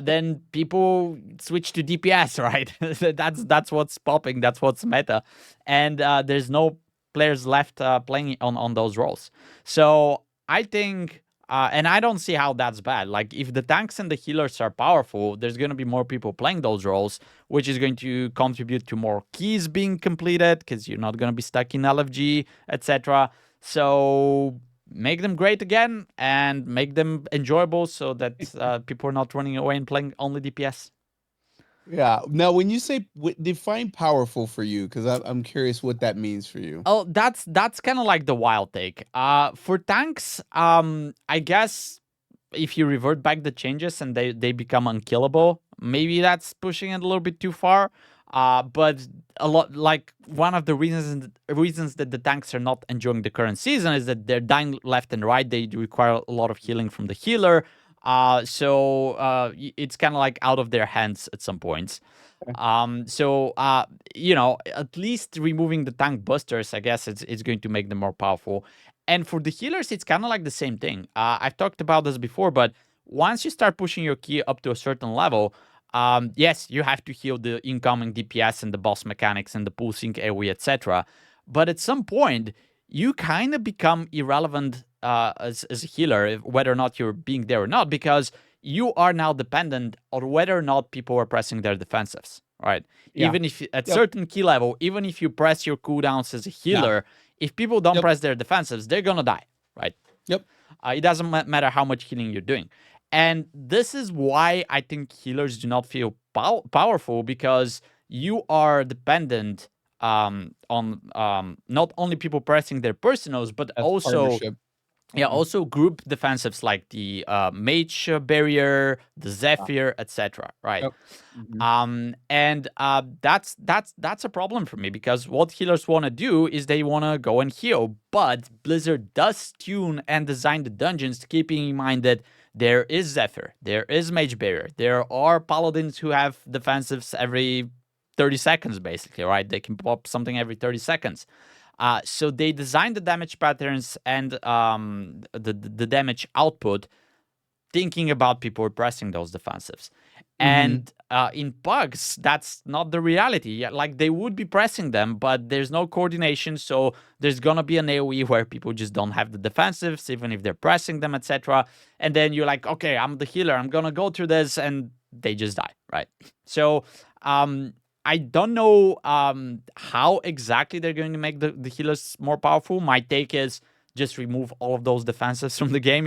then people switch to DPS, right? that's what's popping, that's what's meta, and there's no players left playing on those roles. So I think, and I don't see how that's bad. Like, if the tanks and the healers are powerful, there's going to be more people playing those roles, which is going to contribute to more keys being completed because you're not going to be stuck in LFG, etc. So make them great again and make them enjoyable so that people are not running away and playing only DPS. Yeah. Now, when you say define powerful for you, because I'm curious what that means for you. Oh, that's kind of like the wild take. For tanks, I guess if you revert back the changes and they become unkillable, maybe that's pushing it a little bit too far. But a lot, like, one of the reasons that the tanks are not enjoying the current season is that they're dying left and right. They require a lot of healing from the healer. So it's kind of like out of their hands at some points. So at least removing the tank busters, I guess it's going to make them more powerful. And for the healers, it's kind of like the same thing. I've talked about this before, but once you start pushing your key up to a certain level, yes, you have to heal the incoming DPS and the boss mechanics and the pool sync AoE, etc. But at some point, you kind of become irrelevant as a healer, whether or not you're being there or not, because you are now dependent on whether or not people are pressing their defensives, right? Yeah. Even if at certain key level, even if you press your cooldowns as a healer, if people don't press their defensives, they're gonna die, right? It doesn't matter how much healing you're doing. And this is why I think healers do not feel powerful, because you are dependent on not only people pressing their personals, but also Partnership. Yeah, also group defensives like the Mage Barrier, the Zephyr, etc. Right? Yep. Mhm. And that's a problem for me because what healers want to do is they want to go and heal, but Blizzard does tune and design the dungeons keeping in mind that there is Zephyr, there is Mage Barrier, there are Paladins who have defensives every 30 seconds, basically, right? They can pop something every 30 seconds. So they designed the damage patterns and the damage output thinking about people repressing those defensives. Mhm. And in PUGs, that's not the reality. Yeah, like they would be pressing them, but there's no coordination. So there's gonna be an AOE where people just don't have the defensives, even if they're pressing them, etc. And then you're like, okay, I'm the healer. I'm gonna go through this, and they just die, right? So I don't know how exactly they're going to make the healers more powerful. My take is just remove all of those defenses from the game,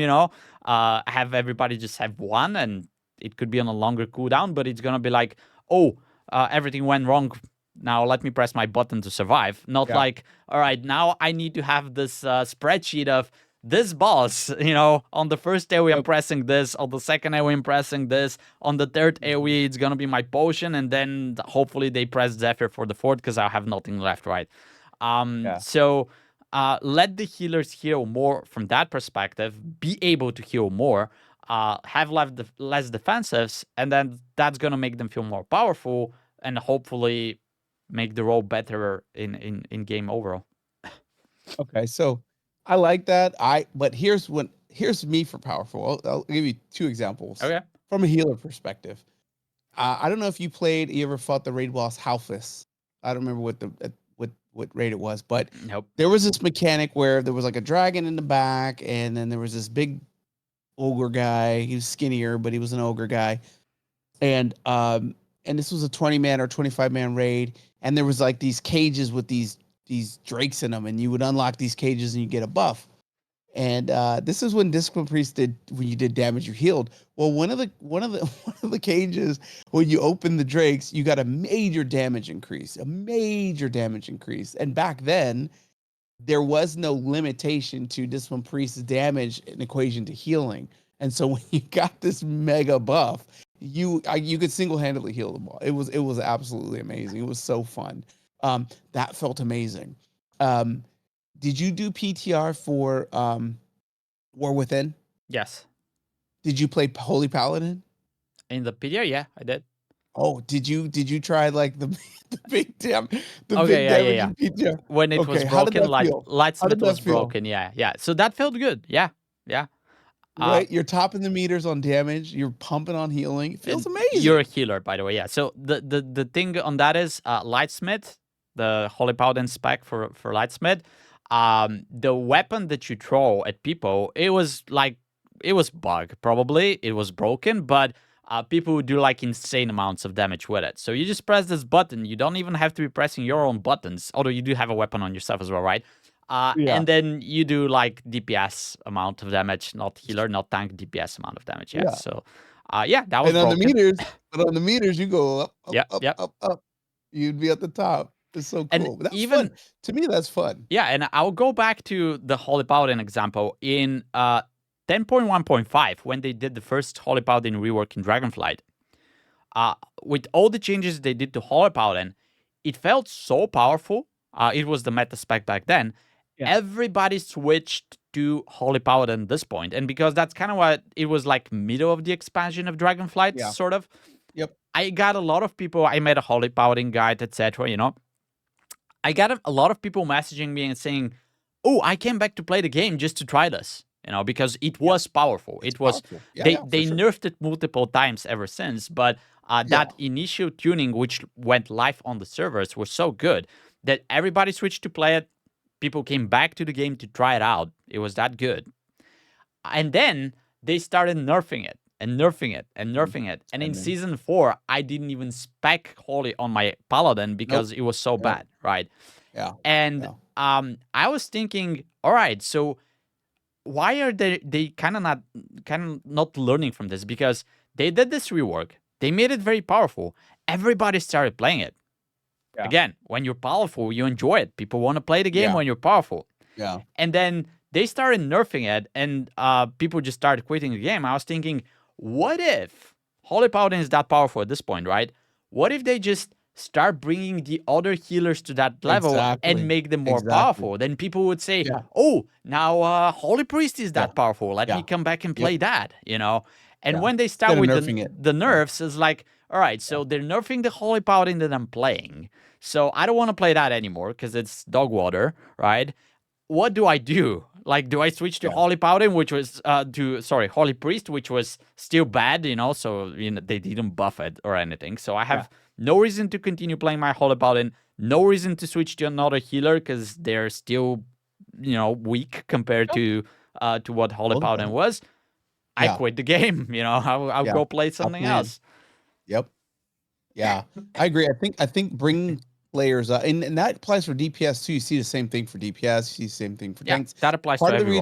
have everybody just have one, and it could be on a longer cooldown, but it's gonna be like, oh, everything went wrong. Now let me press my button to survive. Not Yeah. like, all right, now I need to have this spreadsheet of this boss, on the first AoE I'm Yep. pressing this, on the second AoE I'm pressing this, on the third AoE it's gonna be my potion, and then hopefully they press Zephyr for the fourth because I'll have nothing left, right? Yeah. So let the healers heal more from that perspective, be able to heal more, have less defensives, and then that's gonna make them feel more powerful and hopefully make the role better in game overall. Okay. So I like that. But here's me for powerful. I'll give you two examples Okay. from a healer perspective. I don't know if you ever fought the raid boss Halfus. I don't remember what raid it was, but Nope. there was this mechanic where there was like a dragon in the back, and then there was this big ogre guy. He was skinnier, but he was an ogre guy. And this was a 20-man or 25-man raid, and there was like these cages with these drakes in them, and you would unlock these cages and you get a buff. And this is when Discipline Priest when you did damage, you healed. Well, one of the cages, when you open the drakes, you got a major damage increase, And back then, there was no limitation to Discipline Priest's damage in equation to healing. And so when you got this mega buff, you could single handedly heal them all. It was absolutely amazing. It was so fun. That felt amazing. Um, did you do PTR for War Within? Yes. Did you play Holy Paladin? In the PDR, yeah, I did. Oh, did you try like the big Okay, yeah, yeah, yeah. damaging PTR? When it was Okay, how did broken, that like feel? How did Lightsmith that was feel? broken, yeah, yeah. So that felt good, yeah, yeah. Uh, Right? You're topping the meters on damage, you're pumping on healing. It feels and you're a amazing. healer, by the way, yeah. So the thing on that is Lightsmith, the Holy Paladin spec for Lightsmith. The weapon that you throw at people, it was bug probably, it was broken, but people would do like insane amounts of damage with it. So you just press this button. You don't even have to be pressing your own buttons, although you do have a weapon on yourself as well, right? Yeah. And then you do like DPS amount of damage, not healer, not tank, DPS amount of damage. Yeah. Yeah. So, yeah, that was And broken. on the meters, you go up, up, Yeah, up, yeah. up, up. You'd be at the top. It's so And cool. But that was fun. even To me, that's fun. yeah, and I'll go back to the Holy Paladin example in 10.1.5 when they did the first Holy Paladin rework in Dragonflight. With all the changes they did to Holy Paladin, it felt so powerful. It was the meta spec back then. Yeah. Everybody switched to Holy Paladin at this point, and because that's kind of what it was like, middle of the expansion of Dragonflight, Yeah. sort of. Yep. I got a lot of people. I made a Holy Paladin guide, etc. I got a lot of people messaging me and saying, "Oh, I came back to play the game just to try this." Because it was powerful. It's It was powerful. Yeah, they yeah, for they sure. nerfed it multiple times ever since, but Yeah. that initial tuning, which went live on the servers, was so good that everybody switched to play it. People came back to the game to try it out. It was that good. And then they started nerfing it and nerfing it and nerfing it. And in And then season 4, I didn't even spec Holy on my Paladin because nope. it was so Yep. bad, right? Yeah. And Yeah. I was thinking, all right, so why are they kind of not learning from this? Because they did this rework, they made it very powerful. Everybody started playing it. Yeah. Again, when you're powerful, you enjoy it. People want to play the game Yeah. when you're powerful. Yeah. And then they started nerfing it, and people just started quitting the game. I was thinking, what if Holy Paladin is that powerful at this point, right? What if they just start bringing the other healers to that level and make them more powerful? Then people would say, oh, now Holy Priest is that powerful. Let me come back and play that, you know? And when they start with the nerfs, it's like, all right, so they're nerfing the Holy Paladin that I'm playing. So I don't want to play that anymore because it's dog water, right? What do I do? Like, do I switch to Holy Paladin, which was Holy Priest, which was still bad, you know? So they didn't buff it or anything. So I have no reason to continue playing my Holy Paladin. No reason to switch to another healer because they're still, weak compared to what Holy Paladin was. I quit the game. I'll go play something else. Yep. Yeah, I agree. I think bringing players up, and that applies for DPS too. You see the same thing for DPS. You see the same thing for tanks. That applies to everyone. Part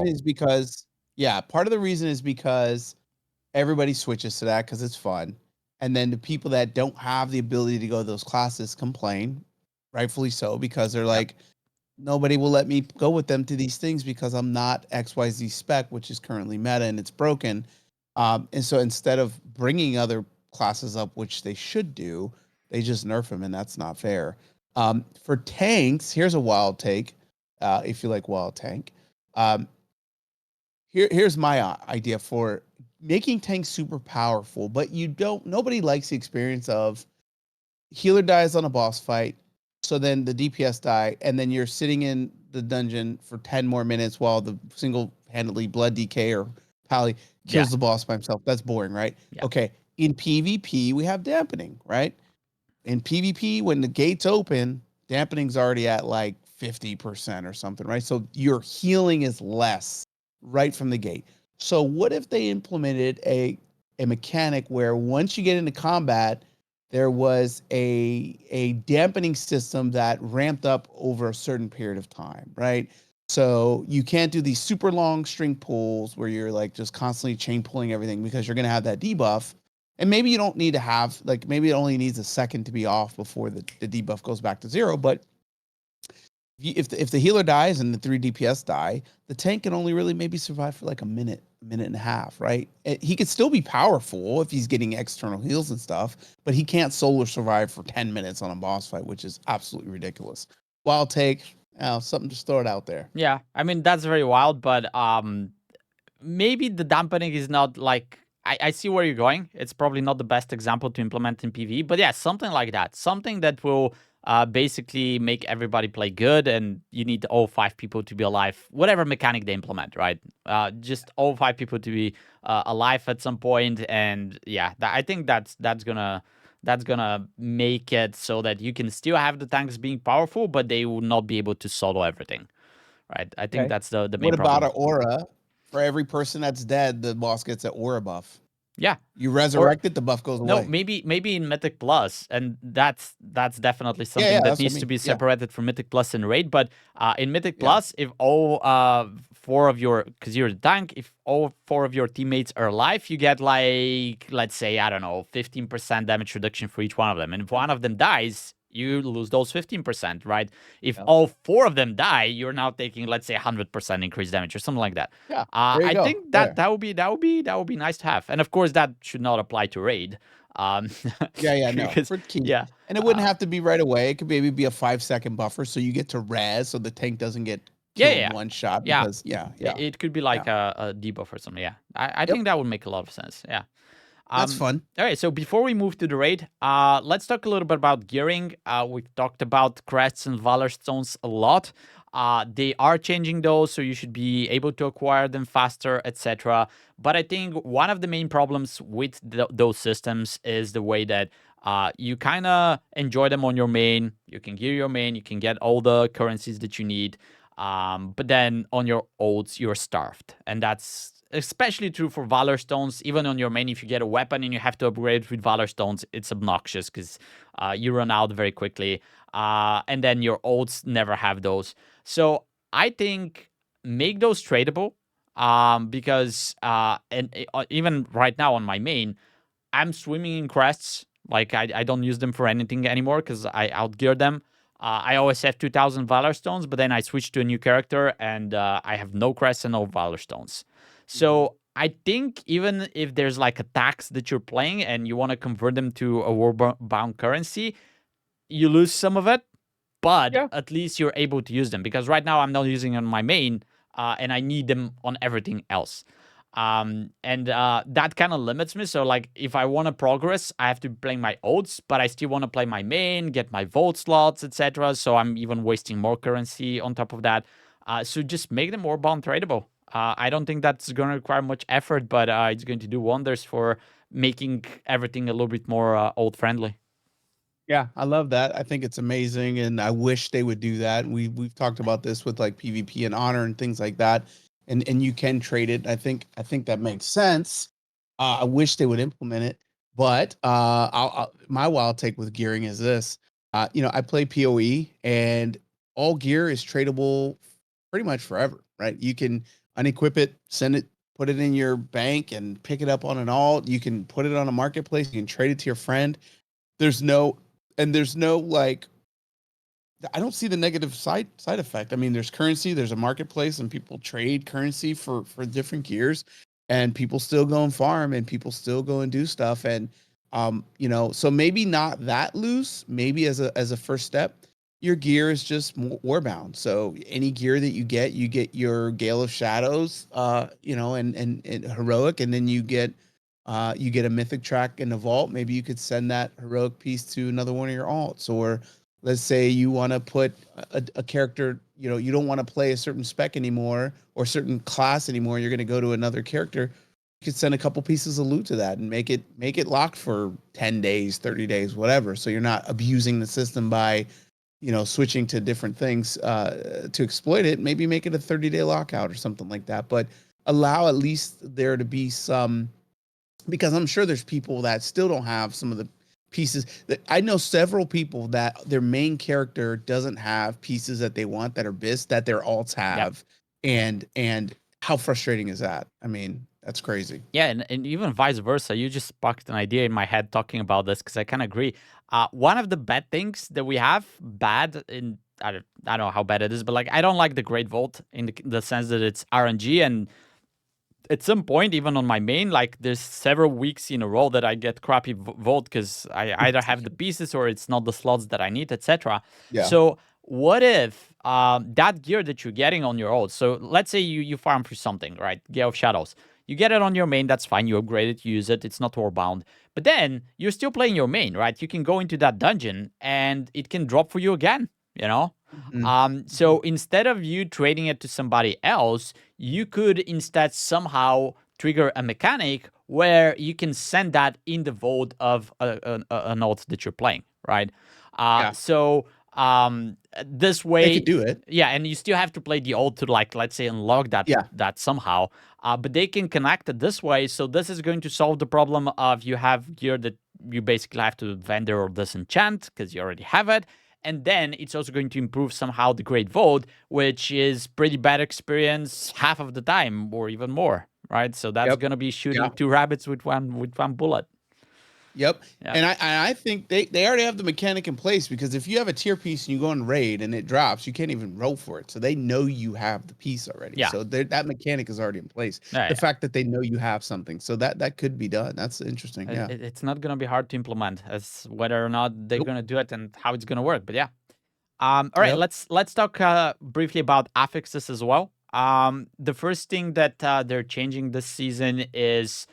of the reason is because everybody switches to that because it's fun, and then the people that don't have the ability to go to those classes complain, rightfully so, because they're like, nobody will let me go with them to these things because I'm not XYZ spec, which is currently meta and it's broken. And so instead of bringing other classes up, which they should do, they just nerf them, and that's not fair. For tanks, here's a wild take. If you like wild tank, here's my idea for making tanks super powerful, but nobody likes the experience of healer dies on a boss fight, so then the DPS die, and then you're sitting in the dungeon for 10 more minutes while the single-handedly blood DK or Pally kills the boss by himself. That's boring, right? Yeah. Okay. In PvP, we have dampening, right? In PvP, when the gates open, dampening's already at like 50% or something, right? So your healing is less right from the gate. So what if they implemented a mechanic where once you get into combat, there was a dampening system that ramped up over a certain period of time, right? So you can't do these super long string pulls where you're like just constantly chain pulling everything because you're going to have that debuff. And maybe you don't need to have, like, maybe it only needs a second to be off before the debuff goes back to 0. But if the healer dies and the 3 DPS die, the tank can only really maybe survive for like a minute and a half, right? He could still be powerful if he's getting external heals and stuff, but he can't solo survive for 10 minutes on a boss fight, which is absolutely ridiculous. Wild take, something, just throw it out there. Yeah, I mean, that's very wild, but maybe the dampening is not like... I see where you're going. It's probably not the best example to implement in PvE, but yeah, something like that. Something that will basically make everybody play good, and you need all 5 people to be alive. Whatever mechanic they implement, right? Just all 5 people to be alive at some point, and yeah, I think that's gonna make it so that you can still have the tanks being powerful, but they will not be able to solo everything, right? I think that's the main problem. What about an aura? For every person that's dead, the boss gets an aura buff. Yeah. You resurrect it, the buff goes away. No, maybe in Mythic Plus, and that's definitely something that needs to be separated from Mythic Plus and Raid. But in Mythic Plus, if all 4 of your, because you're the tank, if all 4 of your teammates are alive, you get like, let's say, I don't know, 15% damage reduction for each one of them. And if one of them dies, you lose those 15%, right? If all 4 of them die, you're now taking, let's say, 100% increased damage or something like that. Yeah, I think that would be nice to have, and of course that should not apply to Raid. No, for keep. Yeah, and it wouldn't have to be right away. It could maybe be a 5-second buffer, so you get to res, so the tank doesn't get killed one shot. Because, it could be like a debuff or something. Yeah, I think that would make a lot of sense. Yeah. That's fun. All right, so before we move to the raid, let's talk a little bit about gearing. We've talked about Crests and Valorstones a lot. They are changing those, so you should be able to acquire them faster, etc. But I think one of the main problems with those systems is the way that you kind of enjoy them on your main. You can gear your main, you can get all the currencies that you need. But then on your ults, you're starved. And that's especially true for Valorstones. Even on your main, if you get a weapon and you have to upgrade with Valorstones, it's obnoxious because you run out very quickly. And then your ults never have those. So I think make those tradable because even right now on my main, I'm swimming in crests. Like I don't use them for anything anymore because I outgear them. I always have 2,000 Valorstones, but then I switch to a new character and I have no Crests and no Valorstones. So I think even if there's like a tax that you're playing and you want to convert them to a war-bound currency, you lose some of it, but Yeah. at least you're able to use them. Because right now I'm not using on my main, and I need them on everything else. And that kind of limits me. So like if I want to progress, I have to play my ults, but I still want to play my main, get my vault slots, etc. So I'm even wasting more currency on top of that. So just make them more bound tradable. I don't think that's going to require much effort, but it's going to do wonders for making everything a little bit more old friendly. Yeah, I love that. I think it's amazing, and I wish they would do that. We've talked about this with like PvP and honor and things like that, and you can trade it. I think that makes sense. I wish they would implement it, but my wild take with gearing is this. I play PoE, and all gear is tradable pretty much forever, right? You can unequip it, send it, put it in your bank, and pick it up on an alt. You can put it on a marketplace. You can trade it to your friend. There's no there's no like I don't see the negative side effect. I mean, there's currency, there's a marketplace, and people trade currency for different gears, and people still go and farm, and people still go and do stuff, and so maybe not that loose. Maybe as a first step, your gear is just warbound. So any gear that you get your Gale of Shadows, and heroic, and then you get a mythic track in the vault. Maybe you could send that heroic piece to another one of your alts, or let's say you want to put a character, you don't want to play a certain spec anymore or certain class anymore. You're going to go to another character. You could send a couple pieces of loot to that and make it locked for 10 days, 30 days, whatever. So you're not abusing the system by, switching to different things to exploit it. Maybe make it a 30-day lockout or something like that. But allow at least there to be some, because I'm sure there's people that still don't have some of the pieces. That I know several people that their main character doesn't have pieces that they want that are bis that their alts have. Yep. And how frustrating is that? I mean, that's crazy. Yeah, and even vice versa. You just sparked an idea in my head talking about this because I kind of agree. One of the bad things that we have, I don't know how bad it is, but like I don't like the Great Vault in the sense that it's RNG, and at some point, even on my main, like there's several weeks in a row that I get crappy vault because I either have the pieces or it's not the slots that I need, etc. Yeah. So what if that gear that you're getting on your old, so let's say you farm for something, right? Gale of Shadows. You get it on your main, that's fine. You upgrade it, you use it, it's not warbound. But then you're still playing your main, right? You can go into that dungeon and it can drop for you again, you know? So instead of you trading it to somebody else, you could instead somehow trigger a mechanic where you can send that in the vault of an alt that you're playing, right? So this way, they could do it. Yeah, and you still have to play the alt to like, let's say, unlock that somehow. But they can connect it this way. So this is going to solve the problem of you have gear that you basically have to vendor or disenchant because you already have it. And then it's also going to improve somehow the Great Vault, which is pretty bad experience half of the time or even more, right? So that's going to be shooting two rabbits with one bullet. Yep. And I think they already have the mechanic in place, because if you have a tier piece and you go on raid and it drops, you can't even roll for it. So they know you have the piece already. Yeah. So that mechanic is already in place. The fact that they know you have something. So that could be done. That's interesting. Yeah. It's not going to be hard to implement as whether or not they're going to do it and how it's going to work. But yeah. All right, let's talk briefly about affixes as well. The first thing that they're changing this season is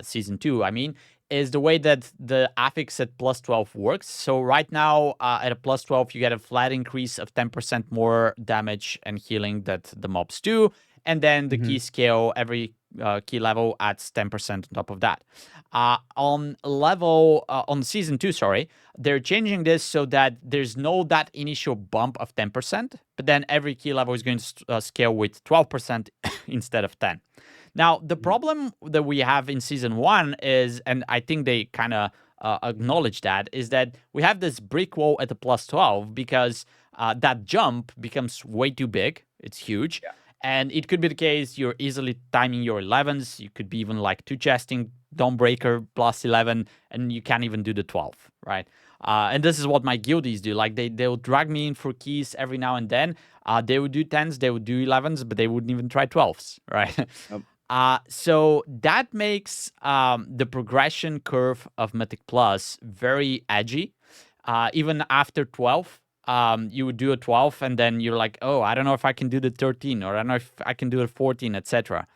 season 2. I mean, is the way that the affix at plus 12 works. So right now, at a plus 12, you get a flat increase of 10% more damage and healing that the mobs do. And then the key scale, every key level adds 10% on top of that. On season 2, they're changing this so that there's no that initial bump of 10%, but then every key level is going to scale with 12% instead of 10. Now, the problem that we have in season 1 is, and I think they kind of acknowledge that, is that we have this brick wall at the plus 12 because that jump becomes way too big. It's huge. Yeah. And it could be the case you're easily timing your 11s. You could be even like 2-chesting Dawnbreaker plus 11, and you can't even do the 12, right? And this is what my guildies do. Like they'll drag me in for keys every now and then. They would do 10s, they would do 11s, but they wouldn't even try 12s, right? Yep. So that makes the progression curve of Mythic Plus very edgy. Even after 12, you would do a 12, and then you're like, oh, I don't know if I can do the 13, or I don't know if I can do the 14, etc.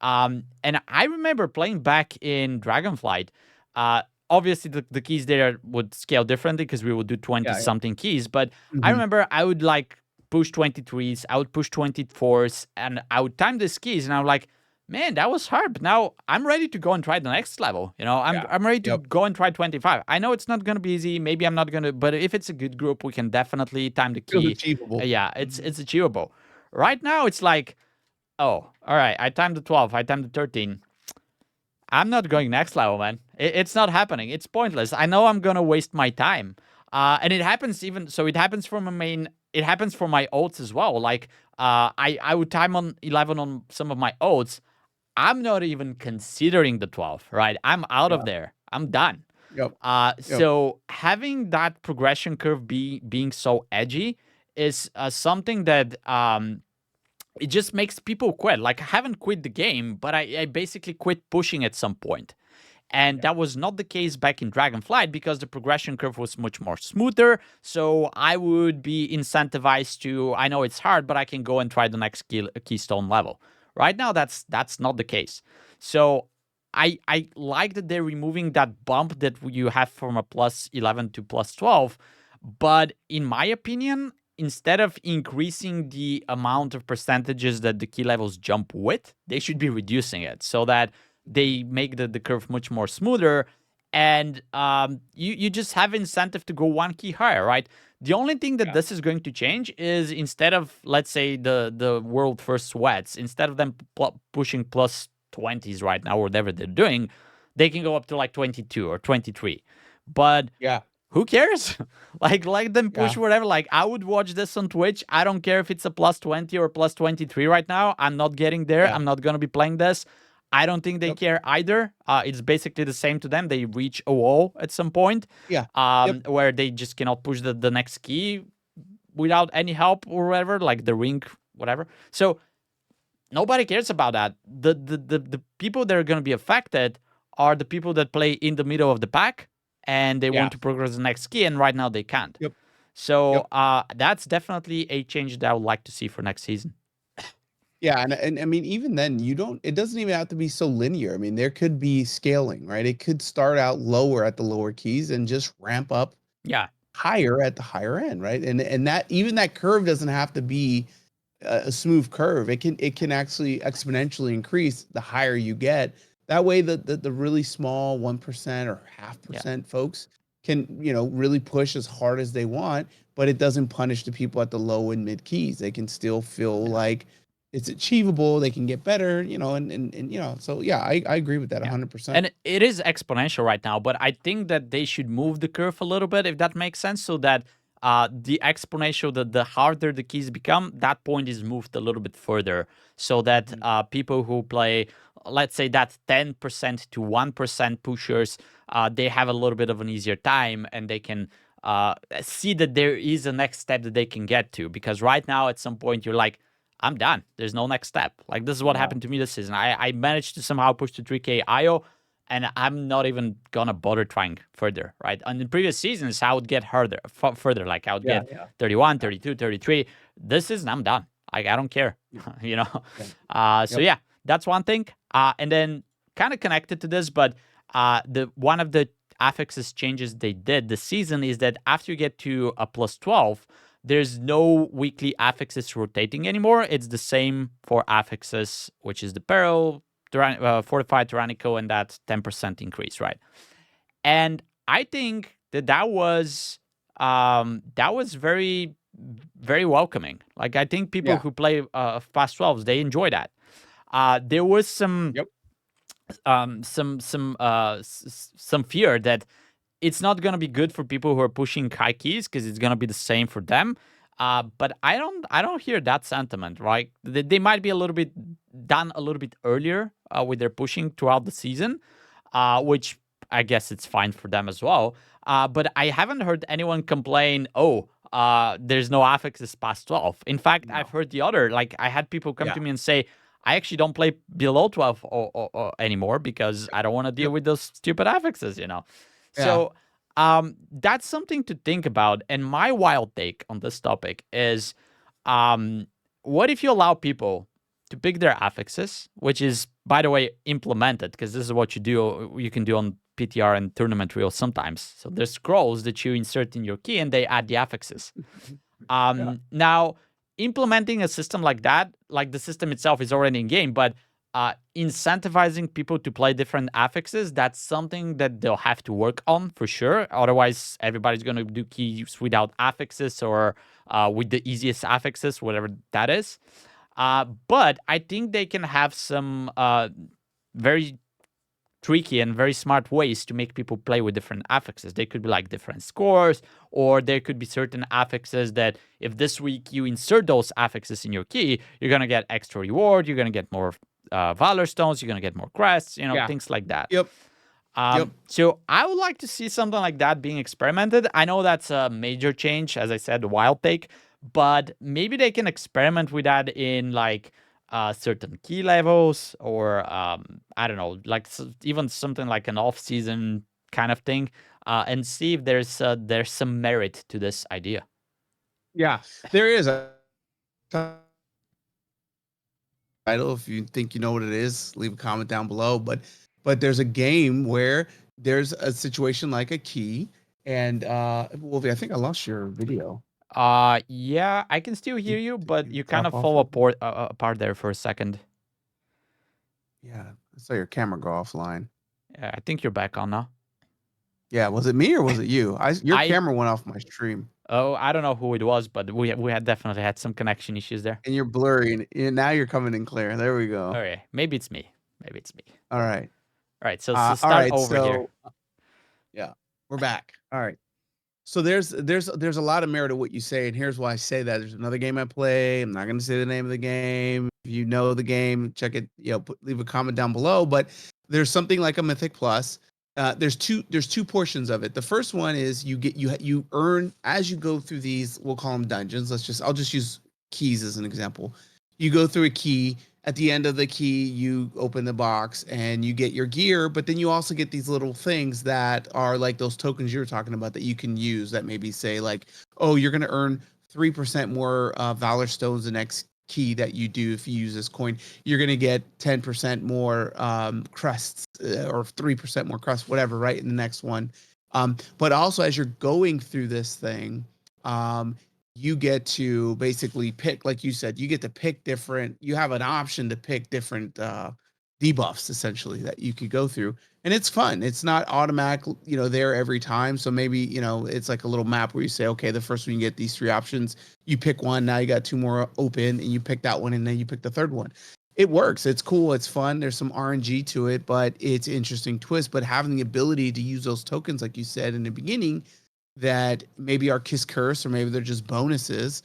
And I remember playing back in Dragonflight. Obviously, the keys there would scale differently because we would do 20-something keys. But I remember I would like push 23s, I would push 24s, and I would time these keys, and I'm like, man, that was hard. But now I'm ready to go and try the next level. You know, I'm ready to go and try 25. I know it's not going to be easy. Maybe I'm not going to, but if it's a good group, we can definitely time the key. It's achievable. Yeah, it's achievable. Right now, it's like, oh, all right, I timed the 12, I timed the 13. I'm not going next level, man. It's not happening. It's pointless. I know I'm going to waste my time. And it happens it happens from a main, it happens for my ults as well. Like, I would time on 11 on some of my ults. I'm not even considering the 12, right? I'm out of there. I'm done. So having that progression curve being so edgy is something that it just makes people quit. Like, I haven't quit the game, but I basically quit pushing at some point. And that was not the case back in Dragonflight because the progression curve was much more smoother. So I would be incentivized to, I know it's hard, but I can go and try the next keystone level. Right now, that's not the case. So I like that they're removing that bump that you have from a plus 11 to plus 12. But in my opinion, instead of increasing the amount of percentages that the key levels jump with, they should be reducing it so that they make the curve much more smoother, and you just have incentive to go one key higher, right? The only thing that this is going to change is instead of, let's say, the world first sweats, instead of them pushing plus 20s right now, or whatever they're doing, they can go up to like 22 or 23. But who cares? Like, let them push whatever. Like, I would watch this on Twitch. I don't care if it's a plus 20 or plus 23 right now. I'm not getting there. I'm not going to be playing this. I don't think they care either. It's basically the same to them. They reach a wall at some point where they just cannot push the next key without any help or whatever, like the ring, whatever. So nobody cares about that. The people that are going to be affected are the people that play in the middle of the pack and they want to progress the next key, and right now they can't. So that's definitely a change that I would like to see for next season. Yeah, and I mean, even then, it doesn't even have to be so linear. I mean, there could be scaling, right? It could start out lower at the lower keys and just ramp up higher at the higher end, right? And that, even that curve doesn't have to be a smooth curve. It can actually exponentially increase the higher you get. That way the really small 1% or 0.5% folks can, really push as hard as they want, but it doesn't punish the people at the low and mid keys. They can still feel like it's achievable. They can get better, and so I agree with that 100%. And it is exponential right now, but I think that they should move the curve a little bit, if that makes sense, so that the exponential, the harder the keys become, that point is moved a little bit further, so that people who play, let's say, that 10% to 1% pushers, they have a little bit of an easier time, and they can see that there is a next step that they can get to. Because right now, at some point, you're like, I'm done. There's no next step. Like, this is what happened to me this season. I managed to somehow push to 3K IO, and I'm not even gonna bother trying further, right? And in previous seasons, I would get further. Like, I would get 31, 32, 33. This season, I'm done. Like, I don't care, So yeah, that's one thing. And then kind of connected to this, but one of the affixes changes they did this season is that after you get to a plus 12, there's no weekly affixes rotating anymore. It's the same for affixes, which is the Peril, Fortified, Tyrannical, and that 10% increase, right? And I think that was very, very welcoming. Like, I think people who play past 12s, they enjoy that. There was some fear that it's not going to be good for people who are pushing high keys because it's going to be the same for them. But I don't hear that sentiment, right? They might be a little bit done a little bit earlier with their pushing throughout the season, which I guess it's fine for them as well. But I haven't heard anyone complain, oh, there's no affixes past 12. In fact, I've No. heard the other. Like, I had people come Yeah. to me and say, I actually don't play below 12 anymore because I don't want to deal Yep. with those stupid affixes, you know? Yeah. So that's something to think about. And my wild take on this topic is um, what if you allow people to pick their affixes, which is, by the way, implemented, because this is what you can do on PTR and tournament wheels sometimes. So there's scrolls that you insert in your key and they add the affixes. Yeah. Now, implementing a system like that, like the system itself is already in game, but incentivizing people to play different affixes, that's something that they'll have to work on for sure. Otherwise, everybody's going to do keys without affixes or with the easiest affixes, whatever that is. But I think they can have some very tricky and very smart ways to make people play with different affixes. They could be like different scores, or there could be certain affixes that if this week you insert those affixes in your key, you're going to get extra reward, you're going to get more Valorstones, you're going to get more Crests, Yeah. things like that. Yep. Yep. So I would like to see something like that being experimented. I know that's a major change, as I said, the wild take, but maybe they can experiment with that in like certain key levels, or I don't know, like even something like an off-season kind of thing, and see if there's some merit to this idea. Yeah. There is a title. If you think you know what it is, leave a comment down below. But there's a game where there's a situation like a key, and Wolvie, I think I lost your video. Yeah, I can still hear you, but Did you it kind drop of off? fall apart there for a second. Yeah, I saw your camera go offline. Yeah, I think you're back on now. Yeah, was it me or was it you? Your I camera went off my stream, Oh, I don't know who it was, but we had definitely had some connection issues there. and you're blurry, and now you're coming in clear. There we go. Okay, maybe it's me. Maybe it's me. All right. All right, so All start right. over here. So yeah, we're back. All right. So there's a lot of merit to what you say, and here's why I say that. There's another game I play. I'm not going to say the name of the game. If you know the game, check it. Leave a comment down below. But there's something like a Mythic Plus. There's two portions of it. The first one is you earn as you go through these. We'll call them dungeons. I'll just use keys as an example. You go through a key. At the end of the key, you open the box and you get your gear, but then you also get these little things that are like those tokens you were talking about that you can use that maybe say like, oh, you're going to earn 3% more Valorstones the next key that you do if you use this coin. You're going to get 10% more crests or 3% more crests, whatever, right, in the next one. But also as you're going through this thing, you get to basically pick, like you said, you get to pick different, you have an option to pick different debuffs essentially that you could go through. And it's fun. It's not automatic, there every time. So maybe, it's like a little map where you say, okay, the first one you get these three options, you pick one, now you got two more open and you pick that one and then you pick the third one. It works. It's cool. It's fun. There's some RNG to it, but it's interesting twist. But having the ability to use those tokens, like you said in the beginning, that maybe are Kiss Curse or maybe they're just bonuses,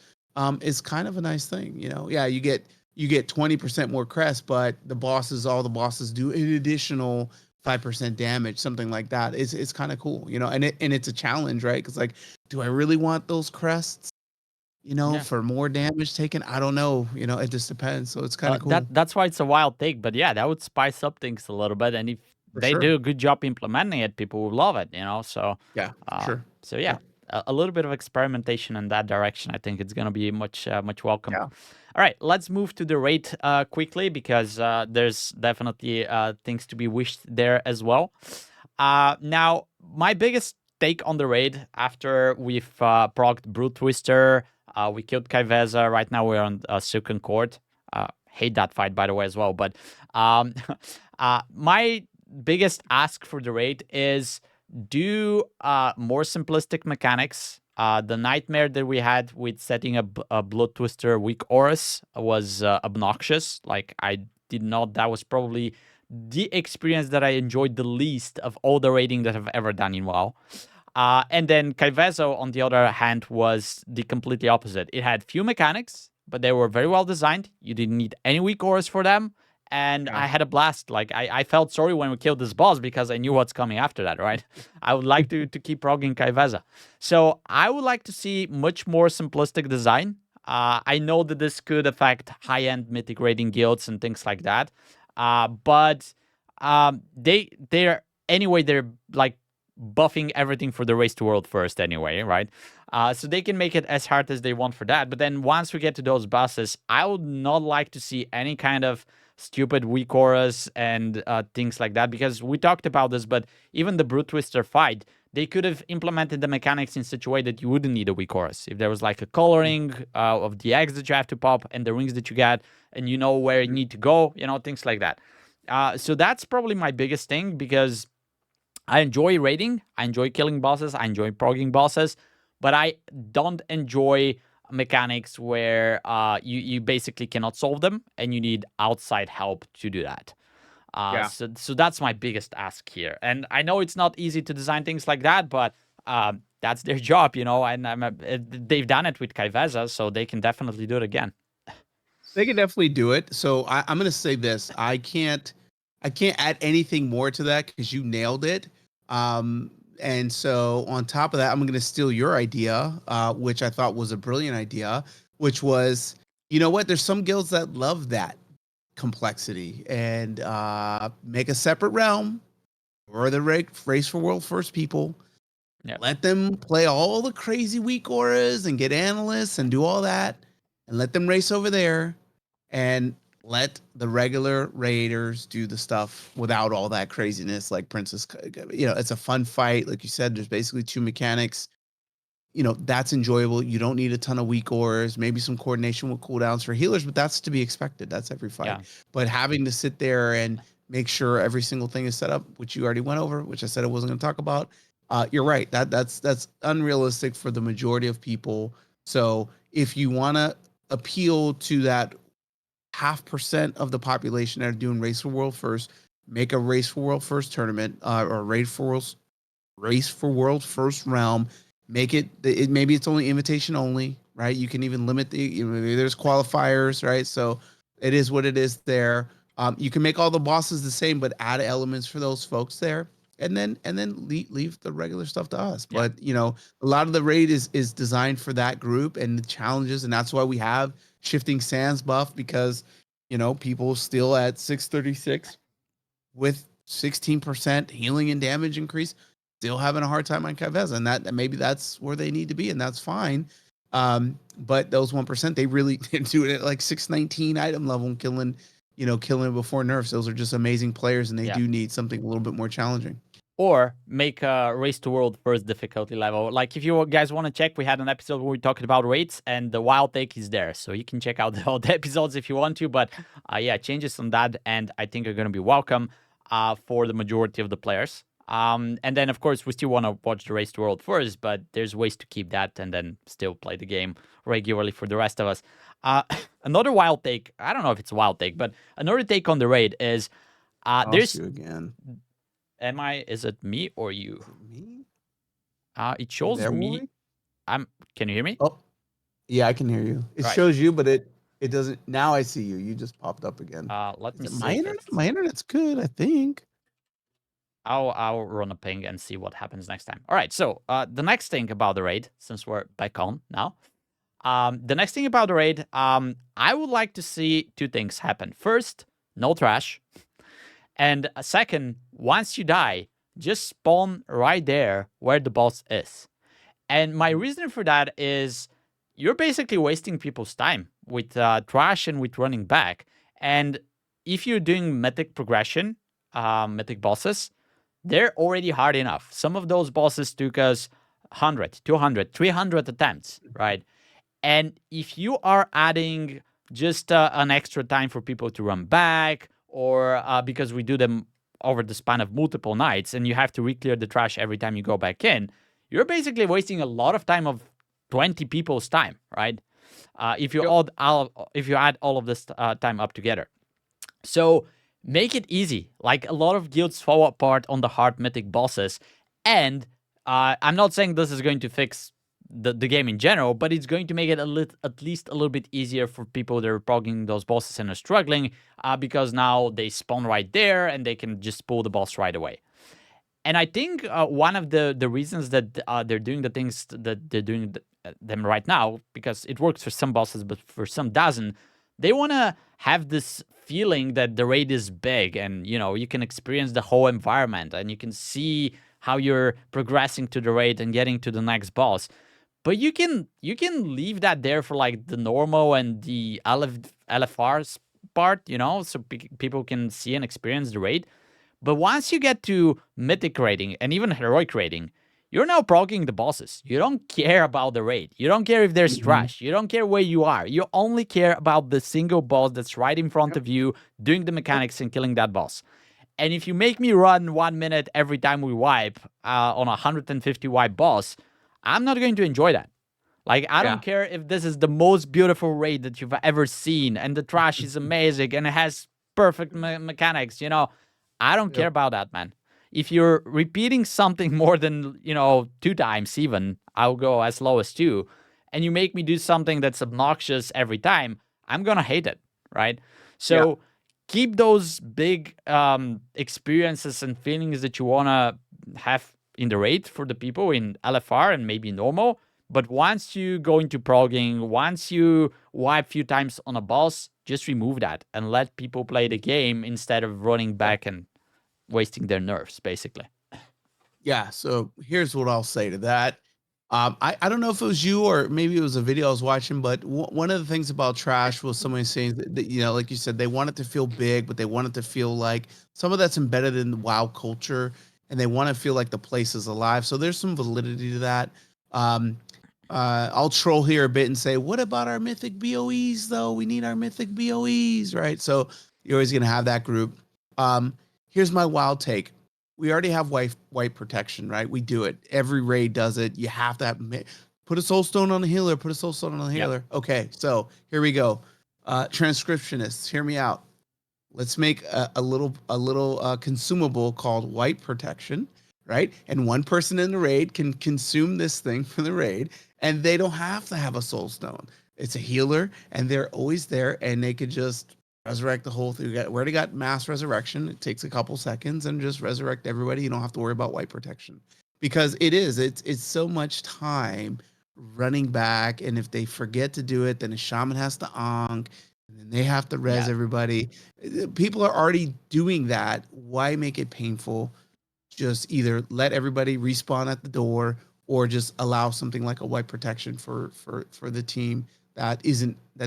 is kind of a nice thing. Yeah, you get 20% more crest, but all the bosses do an additional 5% damage, something like that. It's kind of cool, and it's a challenge, right? Because like, do I really want those crests? For more damage taken? I don't know. It just depends. So it's kind of cool. That's why it's a wild take, but yeah, that would spice up things a little bit. And if For they sure. do a good job implementing it, people will love it, So Yeah, sure. So yeah, a little bit of experimentation in that direction. I think it's gonna be much welcome. Yeah. All right, let's move to the rate quickly because there's definitely things to be wished there as well. Now, my biggest take on the raid after we've procced Brute Twister, we killed Kaiveza. Right now we're on Silken Court. Hate that fight, by the way, as well. But my biggest ask for the raid is do more simplistic mechanics. The nightmare that we had with setting up a Blood Twister weak auras was obnoxious. Like, I did not, that was probably the experience that I enjoyed the least of all the raiding that I've ever done in WoW. And then Kaivezo, on the other hand, was the completely opposite. It had few mechanics, but they were very well designed. You didn't need any weak auras for them. And I had a blast. Like, I felt sorry when we killed this boss because I knew what's coming after that, right? I would like to keep progging Kaivezo. So I would like to see much more simplistic design. I know that this could affect high-end mythic raiding guilds and things like that. But they're like buffing everything for the race to world first anyway, right? So they can make it as hard as they want for that. But then once we get to those bosses, I would not like to see any kind of stupid weak auras and things like that, because we talked about this, but even the Brute Twister fight, they could have implemented the mechanics in such a way that you wouldn't need a weak auras. If there was like a coloring of the eggs that you have to pop and the rings that you get, and you know where you need to go, things like that. So that's probably my biggest thing, because I enjoy raiding, I enjoy killing bosses, I enjoy progging bosses, but I don't enjoy mechanics where you basically cannot solve them and you need outside help to do that. So that's my biggest ask here. And I know it's not easy to design things like that, but that's their job, and they've done it with Kaivezo, so they can definitely do it again. They can definitely do it. So I'm going to say this. I can't add anything more to that because you nailed it. And so on top of that, I'm going to steal your idea, which I thought was a brilliant idea, which was, you know what? There's some guilds that love that complexity, and make a separate realm for the race for world first people. Yeah. Let them play all the crazy weak auras and get analysts and do all that, and let them race over there, and let the regular raiders do the stuff without all that craziness. Like Princess, it's a fun fight. Like you said, there's basically two mechanics. That's enjoyable. You don't need a ton of weak auras, maybe some coordination with cooldowns for healers, but that's to be expected. That's every fight. Yeah. But having to sit there and make sure every single thing is set up, which you already went over, which I said I wasn't going to talk about. You're right. That's unrealistic for the majority of people. So if you want to appeal to that 0.5% of the population that are doing Race for World First, make a Race for World First tournament, or Race for World First realm. Make it maybe it's only invitation only, right? You can even limit maybe there's qualifiers, right? So it is what it is there. You can make all the bosses the same, but add elements for those folks there, and then leave the regular stuff to us. Yeah. But a lot of the raid is designed for that group and the challenges, and that's why we have Shifting Sands buff, because people still at 636 with 16% healing and damage increase, still having a hard time on Kaivezo, and that maybe that's where they need to be, and that's fine. But those 1%, they really do it at like 619 item level and killing before nerfs. Those are just amazing players, and they do need something a little bit more challenging. Or make a Race to World First difficulty level. Like, if you guys want to check, we had an episode where we talked about raids, and the wild take is there. So you can check out all the episodes if you want to. But changes on that, and I think are going to be welcome for the majority of the players. And then, of course, we still want to watch the Race to World First, but there's ways to keep that and then still play the game regularly for the rest of us. Another wild take, I don't know if it's a wild take, but another take on the raid is there's... You again. Is it me or you? Me? It shows me. Can you hear me? Oh, yeah, I can hear you. It shows you, but it doesn't. Now I see you. You just popped up again. Let me see. My internet? My internet's good, I think. I'll run a ping and see what happens next time. All right. So the next thing about the raid, since we're back on now, the next thing about the raid, I would like to see two things happen. First, no trash. And second, once you die, just spawn right there where the boss is. And my reason for that is you're basically wasting people's time with trash and with running back. And if you're doing mythic progression, mythic bosses, they're already hard enough. Some of those bosses took us 100, 200, 300 attempts, right? And if you are adding just an extra time for people to run back, or because we do them over the span of multiple nights and you have to re-clear the trash every time you go back in, you're basically wasting a lot of time of 20 people's time, right? If you add all of this time up together. So make it easy. Like, a lot of guilds fall apart on the hard mythic bosses, and I'm not saying this is going to fix the game in general, but it's going to make it at least a little bit easier for people that are progging those bosses and are struggling, because now they spawn right there and they can just pull the boss right away. And I think one of the reasons that they're doing the things that they're doing them right now, because it works for some bosses, but for some doesn't, they want to have this feeling that the raid is big and, you can experience the whole environment and you can see how you're progressing to the raid and getting to the next boss. But you can leave that there for like the normal and the LFRs part, so people can see and experience the raid. But once you get to mythic raiding and even heroic raiding, you're now progging the bosses. You don't care about the raid. You don't care if there's trash. You don't care where you are. You only care about the single boss that's right in front of you, doing the mechanics and killing that boss. And if you make me run 1 minute every time we wipe on a 150 wipe boss, I'm not going to enjoy that. Like, I don't care if this is the most beautiful raid that you've ever seen and the trash is amazing and it has perfect mechanics, I don't care about that, man. If you're repeating something more than, 2 times even, I'll go as low as 2, and you make me do something that's obnoxious every time, I'm gonna hate it, right? So keep those big experiences and feelings that you wanna have in the raid for the people in LFR and maybe normal. But once you go into progging, once you wipe a few times on a boss, just remove that and let people play the game instead of running back and wasting their nerves, basically. Yeah, so here's what I'll say to that. I don't know if it was you or maybe it was a video I was watching, but one of the things about trash was somebody saying that, like you said, they want it to feel big, but they want it to feel like some of that's embedded in the WoW culture, and they want to feel like the place is alive. So there's some validity to that. I'll troll here a bit and say, what about our mythic BOEs though? We need our mythic BOEs, right? So you're always gonna have that group. Here's my wild take. We already have white protection, right? We do it. Every raid does it. You have to put a soul stone on a healer, put a soul stone on a healer. Yep. Okay, so here we go. Transcriptionists, hear me out. Let's make a little consumable called white protection, right? And one person in the raid can consume this thing for the raid, and they don't have to have a soul stone. It's a healer, and they're always there, and they could just resurrect the whole thing. We already got mass resurrection. It takes a couple seconds and just resurrect everybody. You don't have to worry about white protection, because it's so much time running back. And if they forget to do it, then a shaman has to onk, and then they have to res everybody. People are already doing that. Why make it painful? Just either let everybody respawn at the door, or just allow something like a white protection for the team that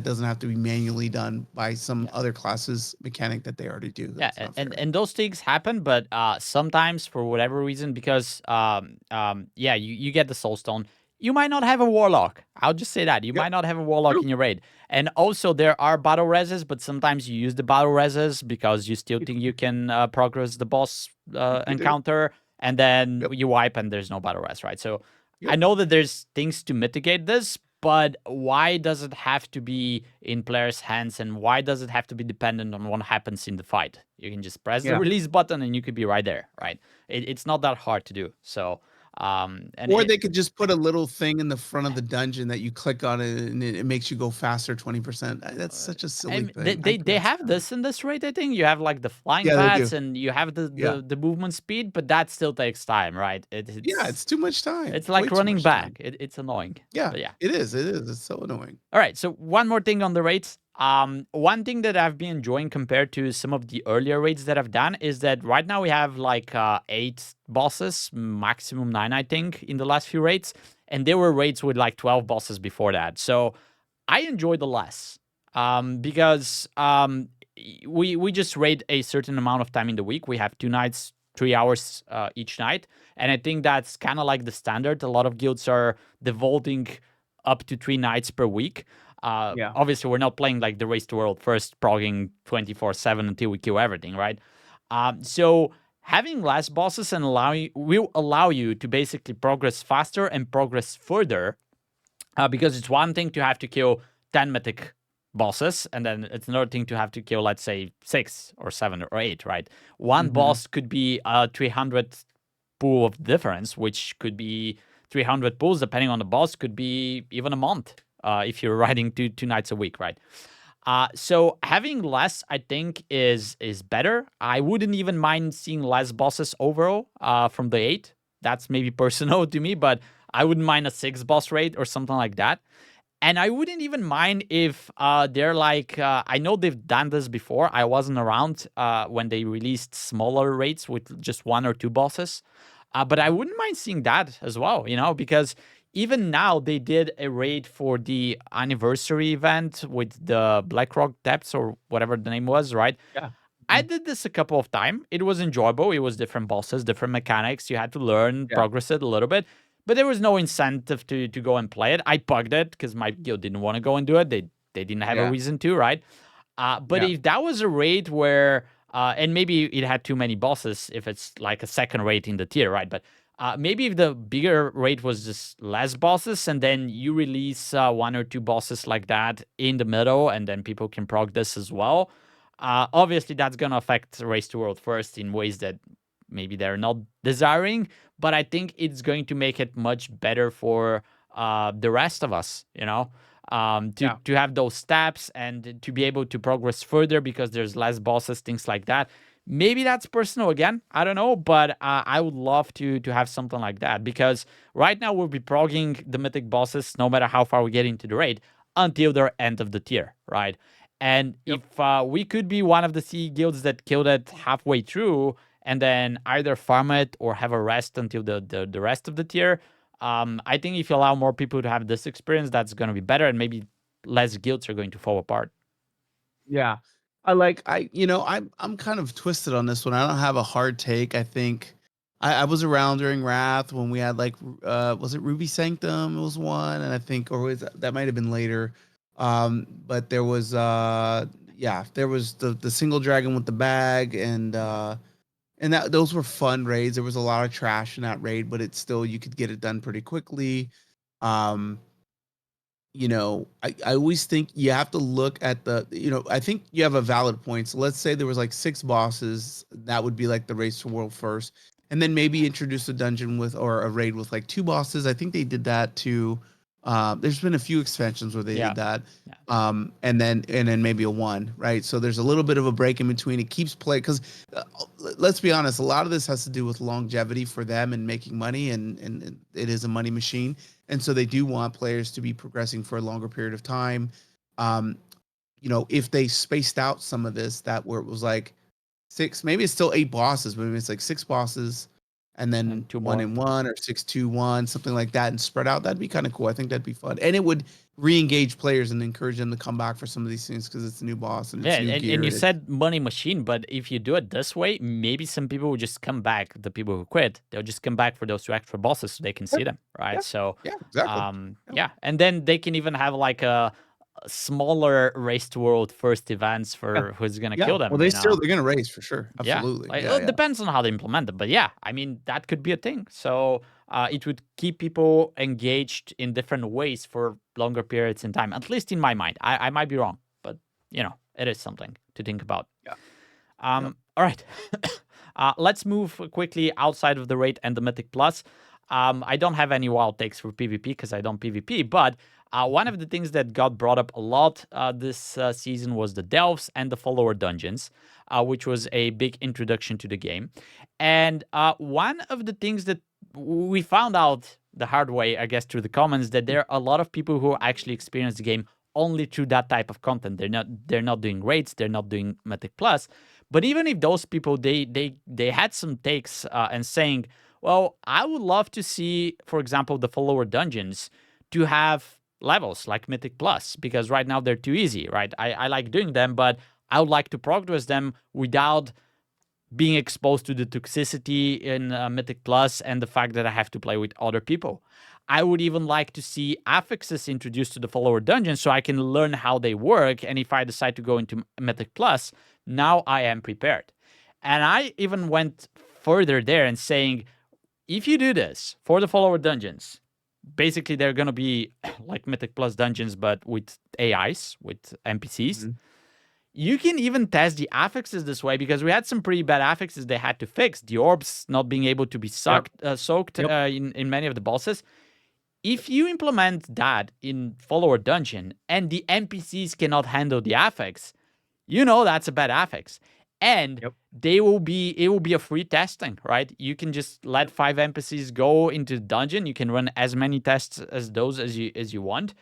doesn't have to be manually done by some other classes mechanic that they already do. And those things happen, but sometimes for whatever reason, because you get the soul stone, you might not have a warlock. I'll just say that you might not have a warlock in your raid. And also there are battle reses, but sometimes you use the battle reses because you still think you can progress the boss encounter, and then you wipe and there's no battle res, right? So I know that there's things to mitigate this, but why does it have to be in players' hands, and why does it have to be dependent on what happens in the fight? You can just press the release button and you could be right there, right? It's not that hard to do. So, they could just put a little thing in the front of the dungeon that you click on it and it makes you go faster 20%. That's such a silly thing. They have this in this raid, I think. You have like the flying pads and you have the movement speed, but that still takes time, right? It's too much time. It's like running back. It's annoying. Yeah, it is. It's so annoying. All right, so one more thing on the raids. One thing that I've been enjoying compared to some of the earlier raids that I've done is that right now we have like 8 bosses, maximum 9, I think, in the last few raids. And there were raids with like 12 bosses before that. So I enjoy the less because we just raid a certain amount of time in the week. We have 2 nights, 3 hours each night. And I think that's kind of like the standard. A lot of guilds are devoting up to 3 nights per week. Obviously, we're not playing like the Race to World first, progging 24/7 until we kill everything, right? So having less bosses and will allow you to basically progress faster and progress further, because it's one thing to have to kill 10 mythic bosses, and then it's another thing to have to kill, let's say, 6 or 7 or 8, right? One boss could be 300 pool of difference, which could be 300 pulls, depending on the boss, could be even a month if you're riding two nights a week, right? So having less, I think, is better. I wouldn't even mind seeing less bosses overall from the 8. That's maybe personal to me, but I wouldn't mind a 6 boss raid or something like that. And I wouldn't even mind if they're like, I know they've done this before. I wasn't around when they released smaller raids with just 1 or 2 bosses. But I wouldn't mind seeing that as well, because even now they did a raid for the anniversary event with the Blackrock Depths or whatever the name was, right? Yeah. I did this a couple of times. It was enjoyable. It was different bosses, different mechanics. You had to learn, progress it a little bit. But there was no incentive to go and play it. I bugged it because my guild didn't want to go and do it. They didn't have a reason to, right? But if that was a raid where, and maybe it had too many bosses if it's like a second raid in the tier, right? But maybe if the bigger raid was just less bosses and then you release 1 or 2 bosses like that in the middle and then people can prog this as well. Obviously, that's going to affect Race to World First in ways that maybe they're not desiring, but I think it's going to make it much better for the rest of us, to have those steps and to be able to progress further because there's less bosses, things like that. Maybe that's personal again. I don't know, but I would love to have something like that because right now we'll be progging the mythic bosses no matter how far we get into the raid until their end of the tier, right? And if we could be one of the CE guilds that killed it halfway through and then either farm it or have a rest until the rest of the tier, I think if you allow more people to have this experience, that's going to be better and maybe less guilds are going to fall apart. Yeah. I'm kind of twisted on this one. I don't have a hard take. I think I was around during Wrath when we had was it Ruby Sanctum? It was one, and I think, or was that might have been later. But there was there was the single dragon with the bag, and that those were fun raids. There was a lot of trash in that raid, but it's still, you could get it done pretty quickly. I always think you have to look at I think you have a valid point. So let's say there was like 6 bosses. That would be like the Race to World First. And then maybe introduce a dungeon or a raid with like 2 bosses. I think they did that too. There's been a few expansions where they did that. And then maybe a 1, right? So there's a little bit of a break in between. It keeps play because let's be honest, a lot of this has to do with longevity for them and making money, and it is a money machine. And so they do want players to be progressing for a longer period of time. If they spaced out some of this, where it was like 6, maybe it's still 8 bosses, but maybe it's like 6 bosses and then 2 1 and 1 or 6 2 1, something like that, and spread out. That'd be kind of cool. I think that'd be fun, and it would re-engage players and encourage them to come back for some of these things because it's a new boss and it's new gear. And you said money machine, but if you do it this way, maybe some people will just come back. The people who quit, they'll just come back for those 2 extra bosses so they can see them, right? Yeah. So Exactly. And then they can even have like a smaller Race to World First events for who's gonna kill them. Well, they're gonna race for sure. Absolutely. It depends on how they implement it, but I mean that could be a thing. So it would keep people engaged in different ways for longer periods in time. At least in my mind, I might be wrong, but it is something to think about. All right, let's move quickly outside of the raid and the Mythic Plus. I don't have any wild takes for PvP because I don't PvP, but one of the things that got brought up a lot this season was the Delves and the Follower Dungeons, which was a big introduction to the game. And one of the things that we found out the hard way, I guess, through the comments, that there are a lot of people who actually experience the game only through that type of content. They're not doing raids, they're not doing Mythic Plus. But even if those people, they had some takes and saying, well, I would love to see, for example, the Follower Dungeons to have levels like Mythic Plus, because right now they're too easy, right? I like doing them, but I would like to progress them without being exposed to the toxicity in Mythic Plus and the fact that I have to play with other people. I would even like to see affixes introduced to the Follower Dungeon so I can learn how they work, and if I decide to go into Mythic Plus, now I am prepared. And I even went further there and saying, if you do this for the Follower Dungeons, basically they're going to be like Mythic Plus dungeons, but with AIs, with NPCs. You can even test the affixes this way because we had some pretty bad affixes they had to fix. The orbs not being able to be soaked Yep. in many of the bosses. If you implement that in follower dungeon and the NPCs cannot handle the affix, you know that's a bad affix. And Yep. it will be a free testing, right? You can just let 5 NPCs go into the dungeon. You can run as many tests as those as you want.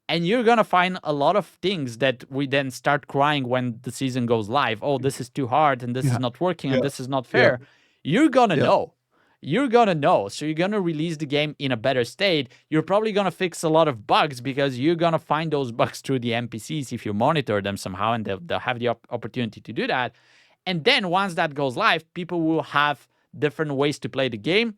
And you're gonna find a lot of things that we then start crying when the season goes live. Oh, this is too hard, and this is Yeah. not working, Yeah. and this is not Yeah. fair. You're gonna Yeah. know. You're gonna know. So you're gonna release the game in a better state. You're probably gonna fix a lot of bugs because you're gonna find those bugs through the NPCs if you monitor them somehow, and they'll have the opportunity to do that. And then once that goes live, people will have different ways to play the game,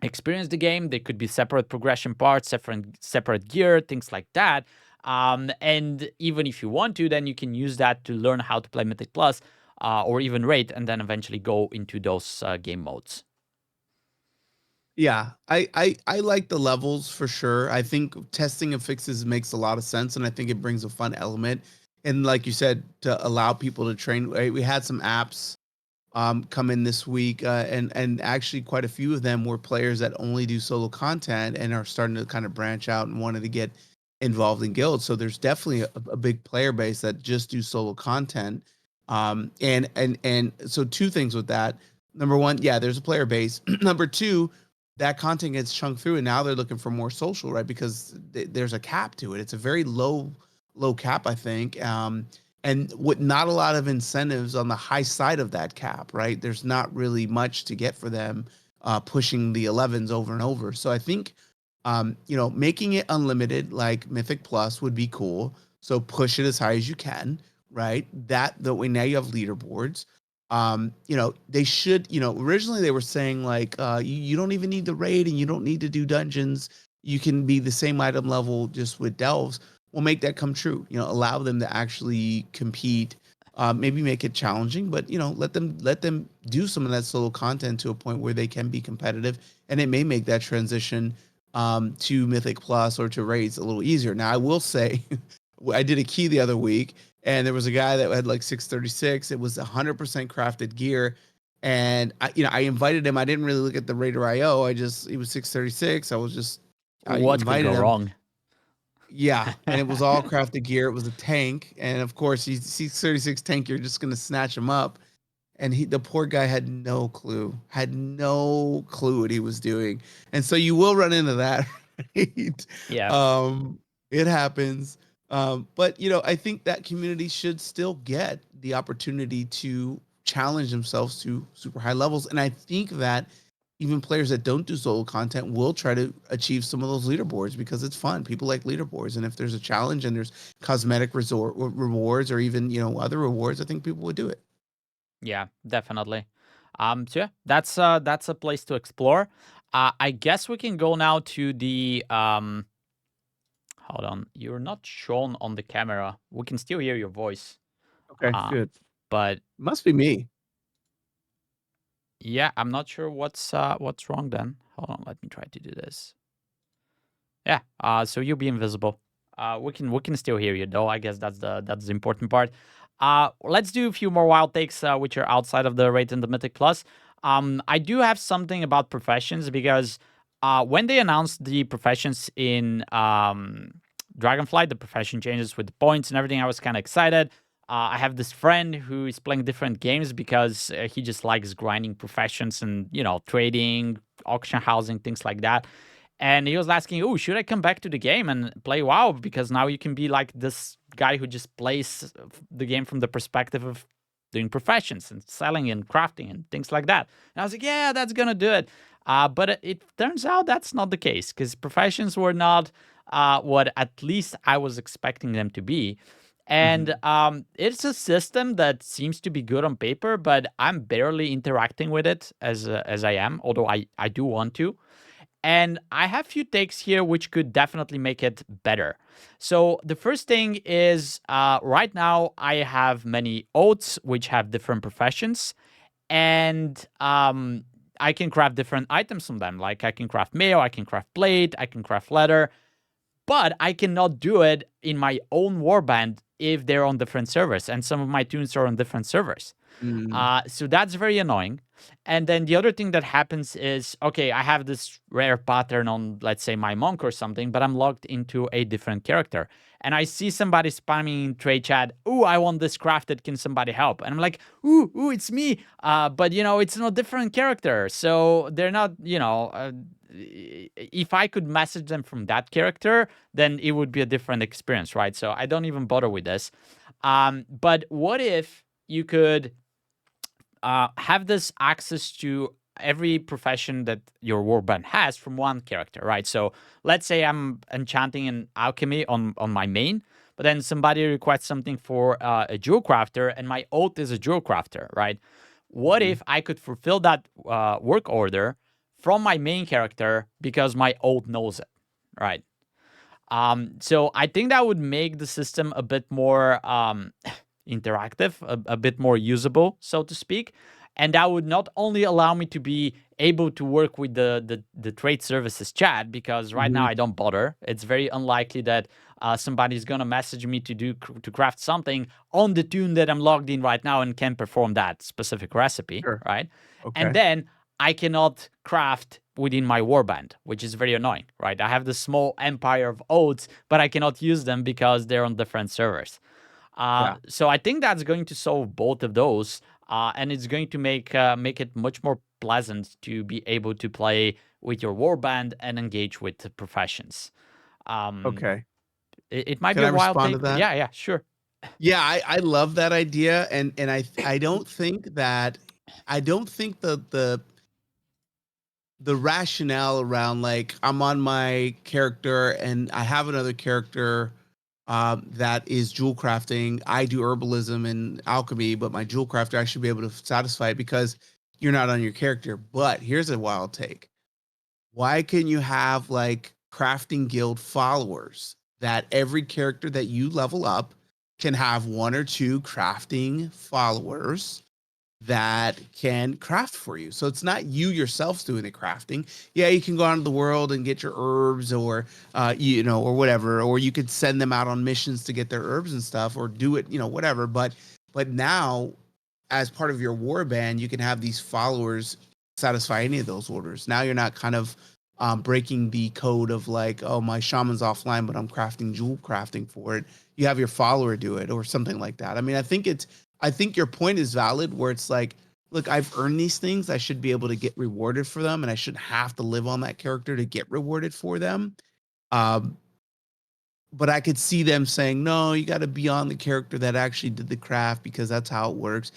experience the game. They could be separate progression parts, separate gear, things like that. And even if you want to, then you can use that to learn how to play Mythic Plus or even Raid, and then eventually go into those game modes. Yeah, I like the levels for sure. I think testing affixes makes a lot of sense, and I think it brings a fun element. And like you said, to allow people to train. We had some apps come in this week, and actually quite a few of them were players that only do solo content and are starting to kind of branch out and wanted to get involved in guilds. So there's definitely a big player base that just do solo content. And so two things with that. Number one, yeah, there's a player base. Number two, that content gets chunked through, and now they're looking for more social, right? Because there's a cap to it. It's a very low cap, I think. And with not a lot of incentives on the high side of that cap, right? There's not really much to get for them pushing the 11s over and over. So I think, making it unlimited like Mythic Plus would be cool. So push it as high as you can, right? The way now you have leaderboards. They should, originally they were saying like, you don't even need the raid and you don't need to do dungeons. You can be the same item level just with delves. We'll make that come true. Allow them to actually compete. Maybe make it challenging, but let them do some of that solo content to a point where they can be competitive, and it may make that transition to Mythic Plus or to raids a little easier. Now, I will say, I did a key the other week, and there was a guy that had like 636. It was 100% crafted gear, and I invited him. I didn't really look at the Raider IO. He was 636. I What could go wrong? Yeah, and it was all crafted gear. It was a tank, and of course, he's 36 tank. You're just gonna snatch him up, and the poor guy had no clue what he was doing, and so you will run into that. Right? Yeah. It happens. But I think that community should still get the opportunity to challenge themselves to super high levels, and I think that even players that don't do solo content will try to achieve some of those leaderboards because it's fun. People like leaderboards, and if there's a challenge and there's cosmetic rewards or even other rewards, I think people would do it. Yeah, definitely. So yeah, that's a place to explore. I guess we can go now to the hold on. You're not shown on the camera. We can still hear your voice. Okay, good. But Must be me. yeah, I'm not sure what's wrong then. Hold on, let me try to do this. Yeah, so you'll be invisible. We can still hear you though. I guess that's the important part. Let's do a few more wild takes, which are outside of the Raid and the Mythic Plus. I do have something about professions because when they announced the professions in Dragonflight, the profession changes with the points and everything, I was kind of excited. I have this friend who is playing different games because he just likes grinding professions and trading, auction housing, things like that. And he was asking, "Oh, should I come back to the game and play WoW? Because now you can be like this guy who just plays the game from the perspective of doing professions and selling and crafting and things like that." And I was like, "Yeah, that's gonna do it." But it turns out that's not the case because professions were not what at least I was expecting them to be. And it's a system that seems to be good on paper, but I'm barely interacting with it as I am, although I do want to. And I have a few takes here which could definitely make it better. So the first thing is right now I have many oaths which have different professions, and I can craft different items from them. Like I can craft mail, I can craft blade, I can craft leather, but I cannot do it in my own warband if they're on different servers, and some of my tunes are on different servers. Mm. So that's very annoying. And then the other thing that happens is, okay, I have this rare pattern on, let's say, my monk or something, but I'm logged into a different character. And I see somebody spamming in trade chat, ooh, I want this crafted, can somebody help? And I'm like, ooh, it's me. But, it's not a different character. So they're not, if I could message them from that character, then it would be a different experience, right? So I don't even bother with this. But what if you could have this access to every profession that your warband has from one character, right? So let's say I'm enchanting an alchemy on my main, but then somebody requests something for a jewel crafter, and my oath is a jewel crafter, right? What if I could fulfill that work order from my main character because my oath knows it, right? So I think that would make the system a bit more interactive, a bit more usable, so to speak. And that would not only allow me to be able to work with the trade services chat, because right now I don't bother. It's very unlikely that somebody's gonna message me to craft something on the tune that I'm logged in right now and can perform that specific recipe, Sure. right? Okay. And then I cannot craft within my warband, which is very annoying, right? I have this small empire of oaths, but I cannot use them because they're on different servers. So I think that's going to solve both of those, and it's going to make it much more pleasant to be able to play with your warband and engage with the professions. Okay. It might Can be I a wild respond to take. But that? yeah, sure. Yeah, I love that idea, and I don't think the rationale around, like, I'm on my character and I have another character that is jewel crafting. I do herbalism and alchemy, but my jewel crafter, I should be able to satisfy it because you're not on your character. But here's a wild take. Why can you have, like, crafting guild followers that every character that you level up can have one or two crafting followers that can craft for you? So it's not you yourself doing the crafting. Yeah, you can go out into the world and get your herbs, or or whatever, or you could send them out on missions to get their herbs and stuff, or do it, whatever. But now, as part of your warband, you can have these followers satisfy any of those orders. Now you're not kind of breaking the code of, like, oh, my shaman's offline, but I'm crafting jewel crafting for it. You have your follower do it or something like that. I mean, I think your point is valid, where it's like, look, I've earned these things. I should be able to get rewarded for them, and I shouldn't have to live on that character to get rewarded for them. But I could see them saying, no, you got to be on the character that actually did the craft, because that's how it works.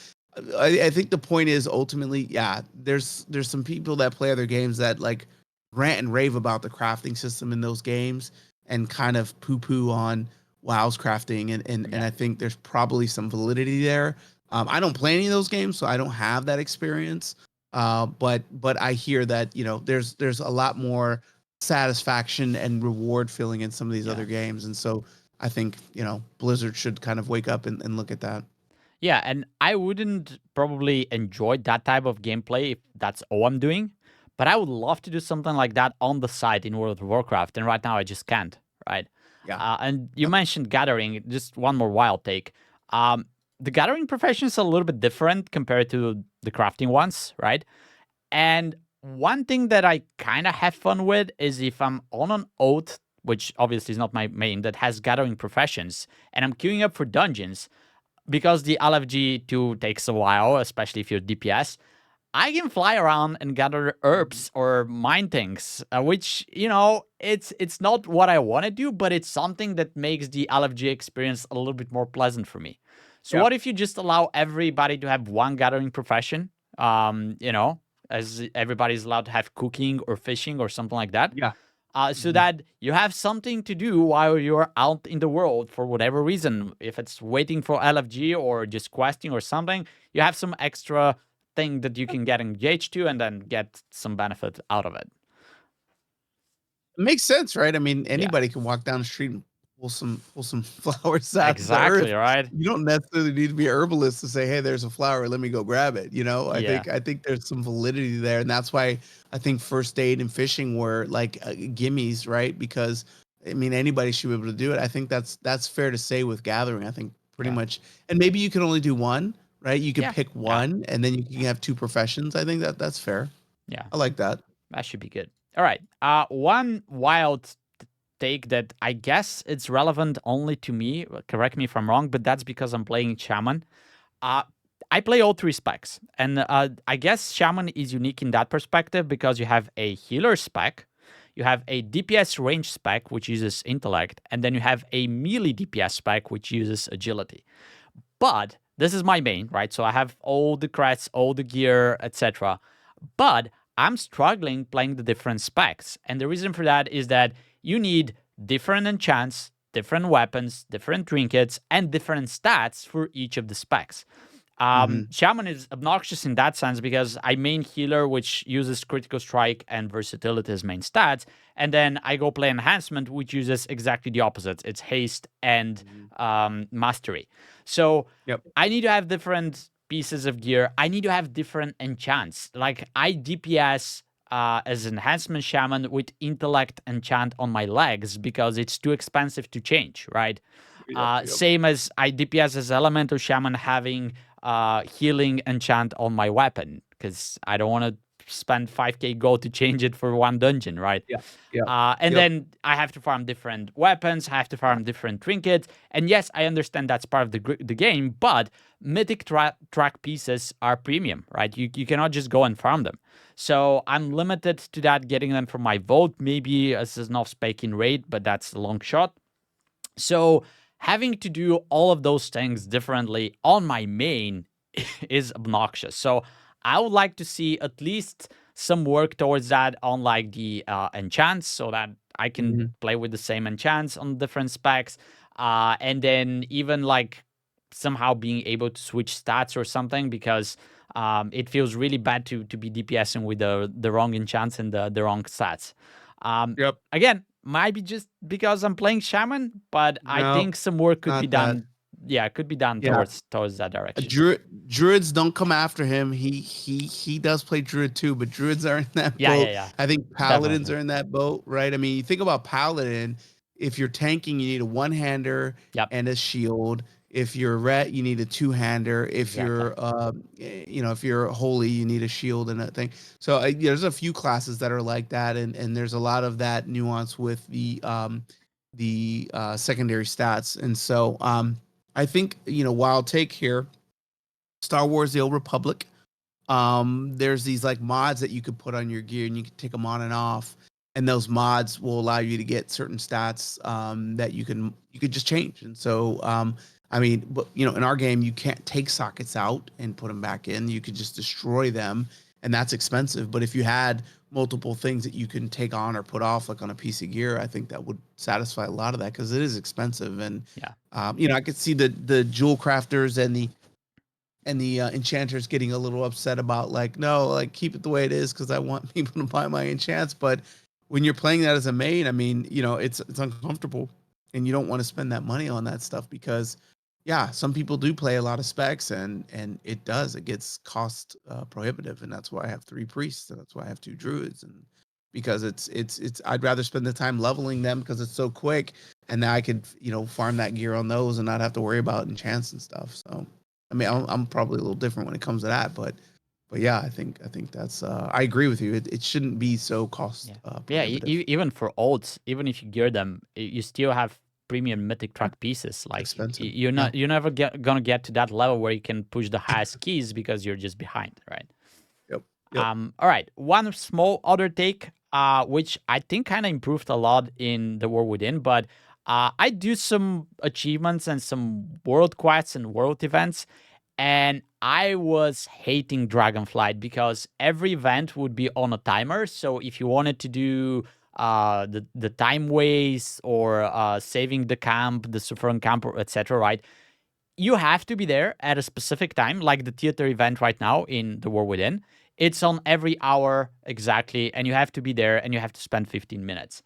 I think the point is, ultimately, yeah, there's some people that play other games that, like, rant and rave about the crafting system in those games and kind of poo-poo on WoW's crafting, and I think there's probably some validity there. I don't play any of those games, so I don't have that experience. But I hear that, there's a lot more satisfaction and reward feeling in some of these other games, and so I think, Blizzard should kind of wake up and look at that. Yeah, and I wouldn't probably enjoy that type of gameplay if that's all I'm doing, but I would love to do something like that on the side in World of Warcraft, and right now I just can't, right? Yeah. And you mentioned gathering, just one more wild take. The gathering profession is a little bit different compared to the crafting ones, right? And one thing that I kind of have fun with is if I'm on an oath, which obviously is not my main, that has gathering professions, and I'm queuing up for dungeons, because the LFG2 takes a while, especially if you're DPS, I can fly around and gather herbs or mine things, which, it's not what I want to do, but it's something that makes the LFG experience a little bit more pleasant for me. So what if you just allow everybody to have one gathering profession, as everybody's allowed to have cooking or fishing or something like that? Yeah. So that you have something to do while you're out in the world for whatever reason. If it's waiting for LFG or just questing or something, you have some extra thing that you can get engaged to and then get some benefit out of it. It makes sense, right? I mean, Yeah. anybody can walk down the street and pull some flowers out of the Exactly, earth. right? You don't necessarily need to be a herbalist to say, hey, there's a flower, let me go grab it. Yeah. I think there's some validity there, and that's why I think first aid and fishing were, like, gimmies, right? Because I mean, anybody should be able to do it. I think that's fair to say with Gathering. I think pretty Yeah. much, and maybe you can only do one, right? You can Yeah. pick one, and then you can have two professions. I think that's fair. Yeah. I like that. That should be good. All right. One wild take that I guess it's relevant only to me. Correct me if I'm wrong, but that's because I'm playing Shaman. Uh, I play all three specs, and I guess Shaman is unique in that perspective because you have a healer spec, you have a DPS range spec which uses intellect, and then you have a melee DPS spec which uses agility. But this is my main, right? So I have all the crests, all the gear, etc. But I'm struggling playing the different specs. And the reason for that is that you need different enchants, different weapons, different trinkets, and different stats for each of the specs. Shaman is obnoxious in that sense because I main healer, which uses critical strike and versatility as main stats, and then I go play enhancement, which uses exactly the opposite. It's haste and mastery. So I need to have different pieces of gear. I need to have different enchants. Like I DPS as enhancement shaman with intellect enchant on my legs because it's too expensive to change, right? Same as I DPS as elemental shaman having healing enchant on my weapon because I don't want to spend 5k gold to change it for one dungeon, right? And then I have to farm different weapons, I have to farm different trinkets. And yes, I understand that's part of the game, but mythic track pieces are premium, right? You cannot just go and farm them. So I'm limited to that, getting them from my vault, maybe as an off-spec in raid, but that's a long shot. So having to do all of those things differently on my main is obnoxious. So I would like to see at least some work towards that on like the enchants so that I can play with the same enchants on different specs. And then even like somehow being able to switch stats or something because it feels really bad to be DPSing with the wrong enchants and the wrong stats. Again, might be just because I'm playing Shaman, but I think some work could be done. Yeah, it could be done towards that direction. Druids don't come after him. He does play druid too, but druids are in that boat. I think paladins are in that boat, right? I mean, you think about paladin. If you're tanking, you need a one-hander and a shield. If you're a ret, you need a two-hander. If you're, if you're holy, you need a shield and a thing. So there's a few classes that are like that, and there's a lot of that nuance with the secondary stats. And so I think wild take here, Star Wars: The Old Republic. There's these like mods that you could put on your gear, and you can take them on and off. And those mods will allow you to get certain stats that you could just change. And so I mean, but in our game, you can't take sockets out and put them back in. You could just destroy them, and that's expensive. But if you had multiple things that you can take on or put off, like on a piece of gear, I think that would satisfy a lot of that because it is expensive. And I could see the jewel crafters and the enchanters getting a little upset about like, no, like keep it the way it is because I want people to buy my enchants. But when you're playing that as a main, I mean, it's uncomfortable, and you don't want to spend that money on that stuff because some people do play a lot of specs, and it gets cost prohibitive, and that's why I have 3 priests, and that's why I have 2 druids, and because it's I'd rather spend the time leveling them because it's so quick, and now I could farm that gear on those and not have to worry about enchants and stuff. So I mean, I'm probably a little different when it comes to that, but yeah, I think that's I agree with you. It shouldn't be so cost prohibitive. Even for olds, even if you gear them, you still have premium mythic track pieces. Like you're never gonna get to that level where you can push the highest keys because you're just behind, right? Yep. All right, one small other take, which I think kind of improved a lot in the War Within, but I do some achievements and some world quests and world events, and I was hating Dragonflight because every event would be on a timer. So if you wanted to do the time waste or saving the camp, the Suffering camp, etc., right? You have to be there at a specific time, like the theater event right now in the War Within. It's on every hour exactly, and you have to be there, and you have to spend 15 minutes.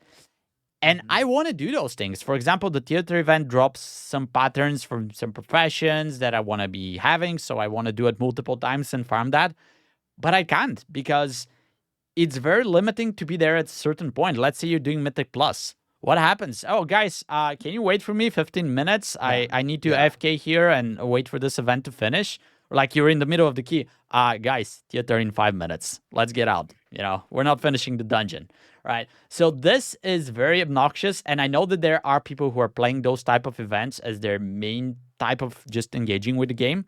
And I want to do those things. For example, the theater event drops some patterns from some professions that I want to be having, so I want to do it multiple times and farm that. But I can't because it's very limiting to be there at a certain point. Let's say you're doing Mythic Plus. What happens? Oh, guys, can you wait for me 15 minutes? I need to AFK here and wait for this event to finish. Like you're in the middle of the key. Guys, theater in 5 minutes. Let's get out. We're not finishing the dungeon, right? So this is very obnoxious, and I know that there are people who are playing those type of events as their main type of just engaging with the game.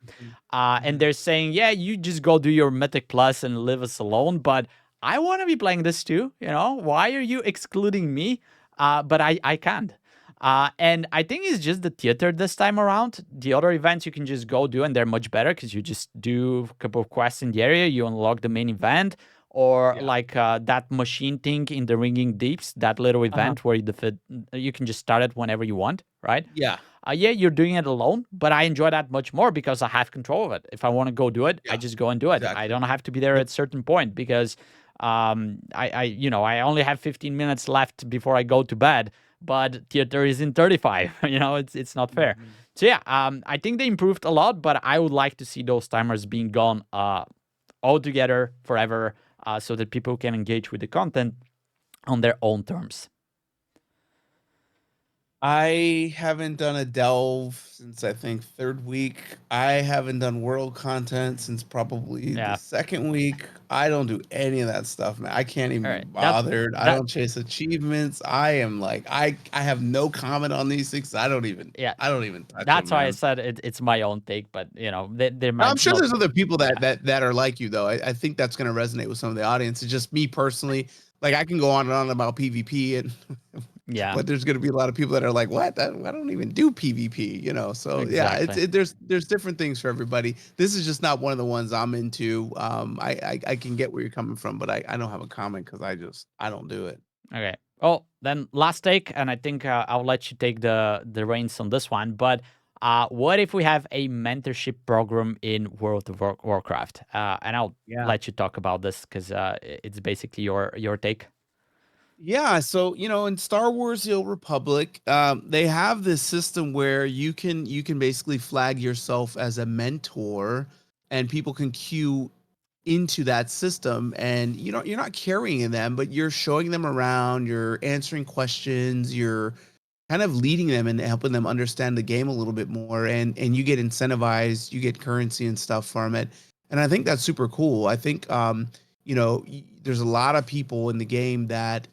And they're saying, yeah, you just go do your Mythic Plus and leave us alone, but I want to be playing this too. Why are you excluding me? But I can't. And I think it's just the theater this time around. The other events you can just go do, and they're much better because you just do a couple of quests in the area, you unlock the main event, or like that machine thing in the Ringing Deeps, that little event where you can just start it whenever you want, right? Yeah. Yeah, you're doing it alone, but I enjoy that much more because I have control of it. If I want to go do it, I just go and do it. Exactly. I don't have to be there at a certain point because I only have 15 minutes left before I go to bed, but theater is in 35. It's not fair. So yeah, I think they improved a lot, but I would like to see those timers being gone altogether forever, so that people can engage with the content on their own terms. I haven't done a delve since I think third week. I haven't done world content since probably the second week. I don't do any of that stuff, man. I can't even be bothered. I don't chase achievements. I am like, I have no comment on these things. I don't even touch That's them, why man. I said it's my own take, but there might I'm sure there's other people that are like you though. I think that's going to resonate with some of the audience. It's just me personally. Like I can go on and on about PvP and but there's going to be a lot of people that are like, what? I don't even do PvP, So Exactly. there's different things for everybody. This is just not one of the ones I'm into. I can get where you're coming from, but I don't have a comment because I don't do it. Okay. Well, then last take, and I think I'll let you take the reins on this one. But what if we have a mentorship program in World of Warcraft? And I'll let you talk about this because it's basically your take. Yeah, so in Star Wars: The Old Republic, they have this system where you can basically flag yourself as a mentor, and people can queue into that system, and you're not carrying them, but you're showing them around, you're answering questions, you're kind of leading them and helping them understand the game a little bit more, and you get incentivized, you get currency and stuff from it, and I think that's super cool. I think there's a lot of people in the game that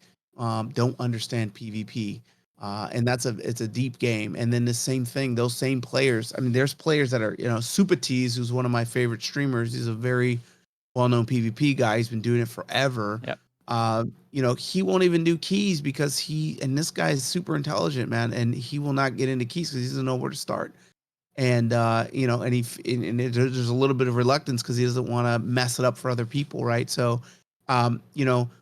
don't understand PvP. And it's a deep game. And then the same thing, those same players. I mean, there's players that are, Super Tease, who's one of my favorite streamers. He's a very well-known PvP guy. He's been doing it forever. Yep. He won't even do keys because and this guy is super intelligent, man. And he will not get into keys because he doesn't know where to start. And, there's a little bit of reluctance because he doesn't want to mess it up for other people. Right. So,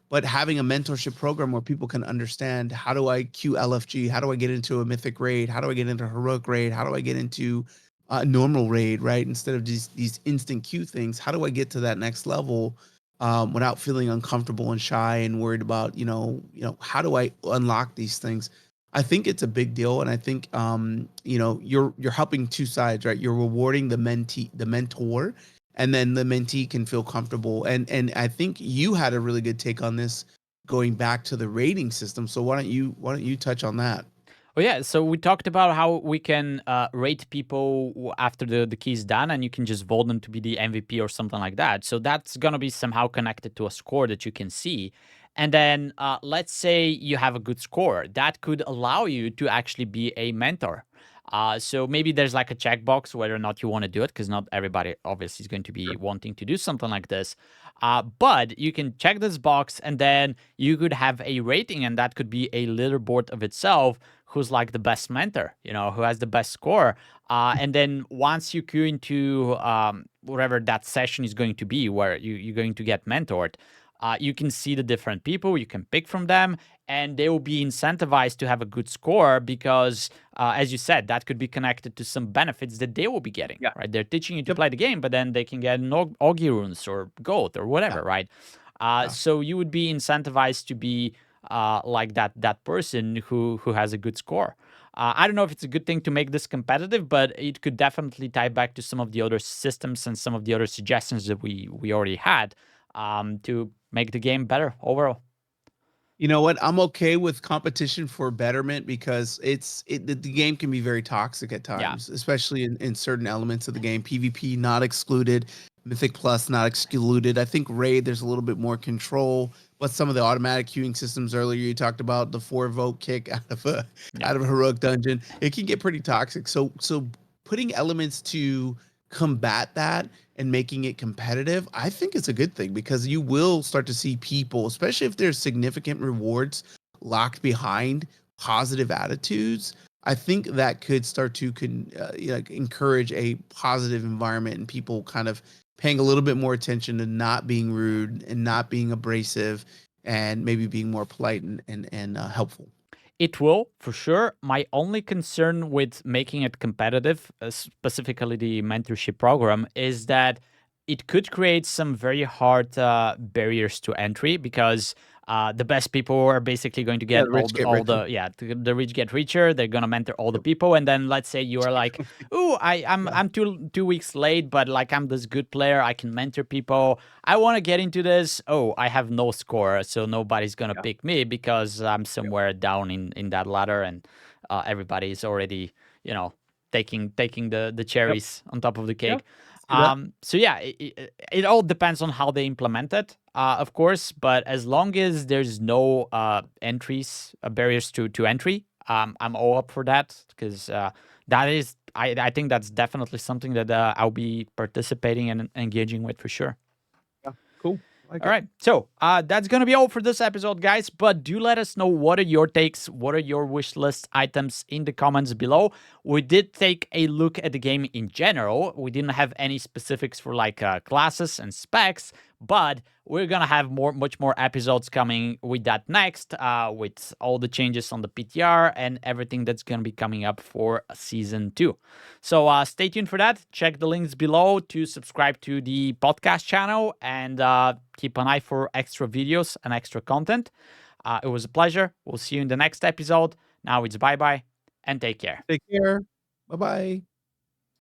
but having a mentorship program where people can understand, how do I queue LFG? How do I get into a mythic raid? How do I get into a heroic raid? How do I get into a normal raid, right? Instead of these instant queue things, how do I get to that next level without feeling uncomfortable and shy and worried about, how do I unlock these things? I think it's a big deal. And I think, you're helping two sides, right? You're rewarding the mentor, and then the mentee can feel comfortable. And I think you had a really good take on this, going back to the rating system. So why don't you touch on that? Oh yeah, so we talked about how we can rate people after the key is done, and you can just vote them to be the MVP or something like that. So that's gonna be somehow connected to a score that you can see. And then let's say you have a good score. That could allow you to actually be a mentor. So maybe there's like a checkbox whether or not you want to do it, because not everybody obviously is going to be wanting to do something like this. But you can check this box, and then you could have a rating, and that could be a leaderboard of itself. Who's like the best mentor, who has the best score. And then once you queue into whatever that session is going to be, where you're going to get mentored, you can see the different people, you can pick from them, and they will be incentivized to have a good score because, as you said, that could be connected to some benefits that they will be getting, right? They're teaching you to play the game, but then they can get Augie runes or gold or whatever, right? So you would be incentivized to be like that person who has a good score. I don't know if it's a good thing to make this competitive, but it could definitely tie back to some of the other systems and some of the other suggestions that we already had to make the game better overall. You know what? I'm okay with competition for betterment because the game can be very toxic at Yeah. times, especially in certain elements of the game. PvP not excluded, Mythic Plus not excluded. I think Raid there's a little bit more control, but some of the automatic queuing systems earlier you talked about the 4 vote kick out of a heroic dungeon, it can get pretty toxic. So putting elements to combat that and making it competitive, I think it's a good thing because you will start to see people, especially if there's significant rewards locked behind positive attitudes. I think that could start to encourage a positive environment and people kind of paying a little bit more attention to not being rude and not being abrasive and maybe being more polite and helpful. It will, for sure. My only concern with making it competitive, specifically the mentorship program, is that it could create some very hard barriers to entry because the best people are basically going to get the rich get richer. They're gonna mentor all the people, and then let's say you are like, "Ooh, I'm 2 weeks late, but like I'm this good player. I can mentor people. I want to get into this. Oh, I have no score, so nobody's gonna pick me because I'm somewhere down in that ladder, and everybody's already taking the cherries on top of the cake." So yeah, it all depends on how they implement it, of course. But as long as there's no barriers to entry, I'm all up for that because that is, I think that's definitely something that I'll be participating and engaging with for sure. Cool. All right, so that's gonna be all for this episode, guys. But do let us know what are your takes, what are your wish list items in the comments below. We did take a look at the game in general. We didn't have any specifics for like classes and specs, but we're gonna have much more episodes coming with that next, with all the changes on the PTR and everything that's gonna be coming up for season 2. So stay tuned for that. Check the links below to subscribe to the podcast channel and keep an eye for extra videos and extra content. It was a pleasure. We'll see you in the next episode. Now it's bye-bye and take care. Take care. Bye-bye.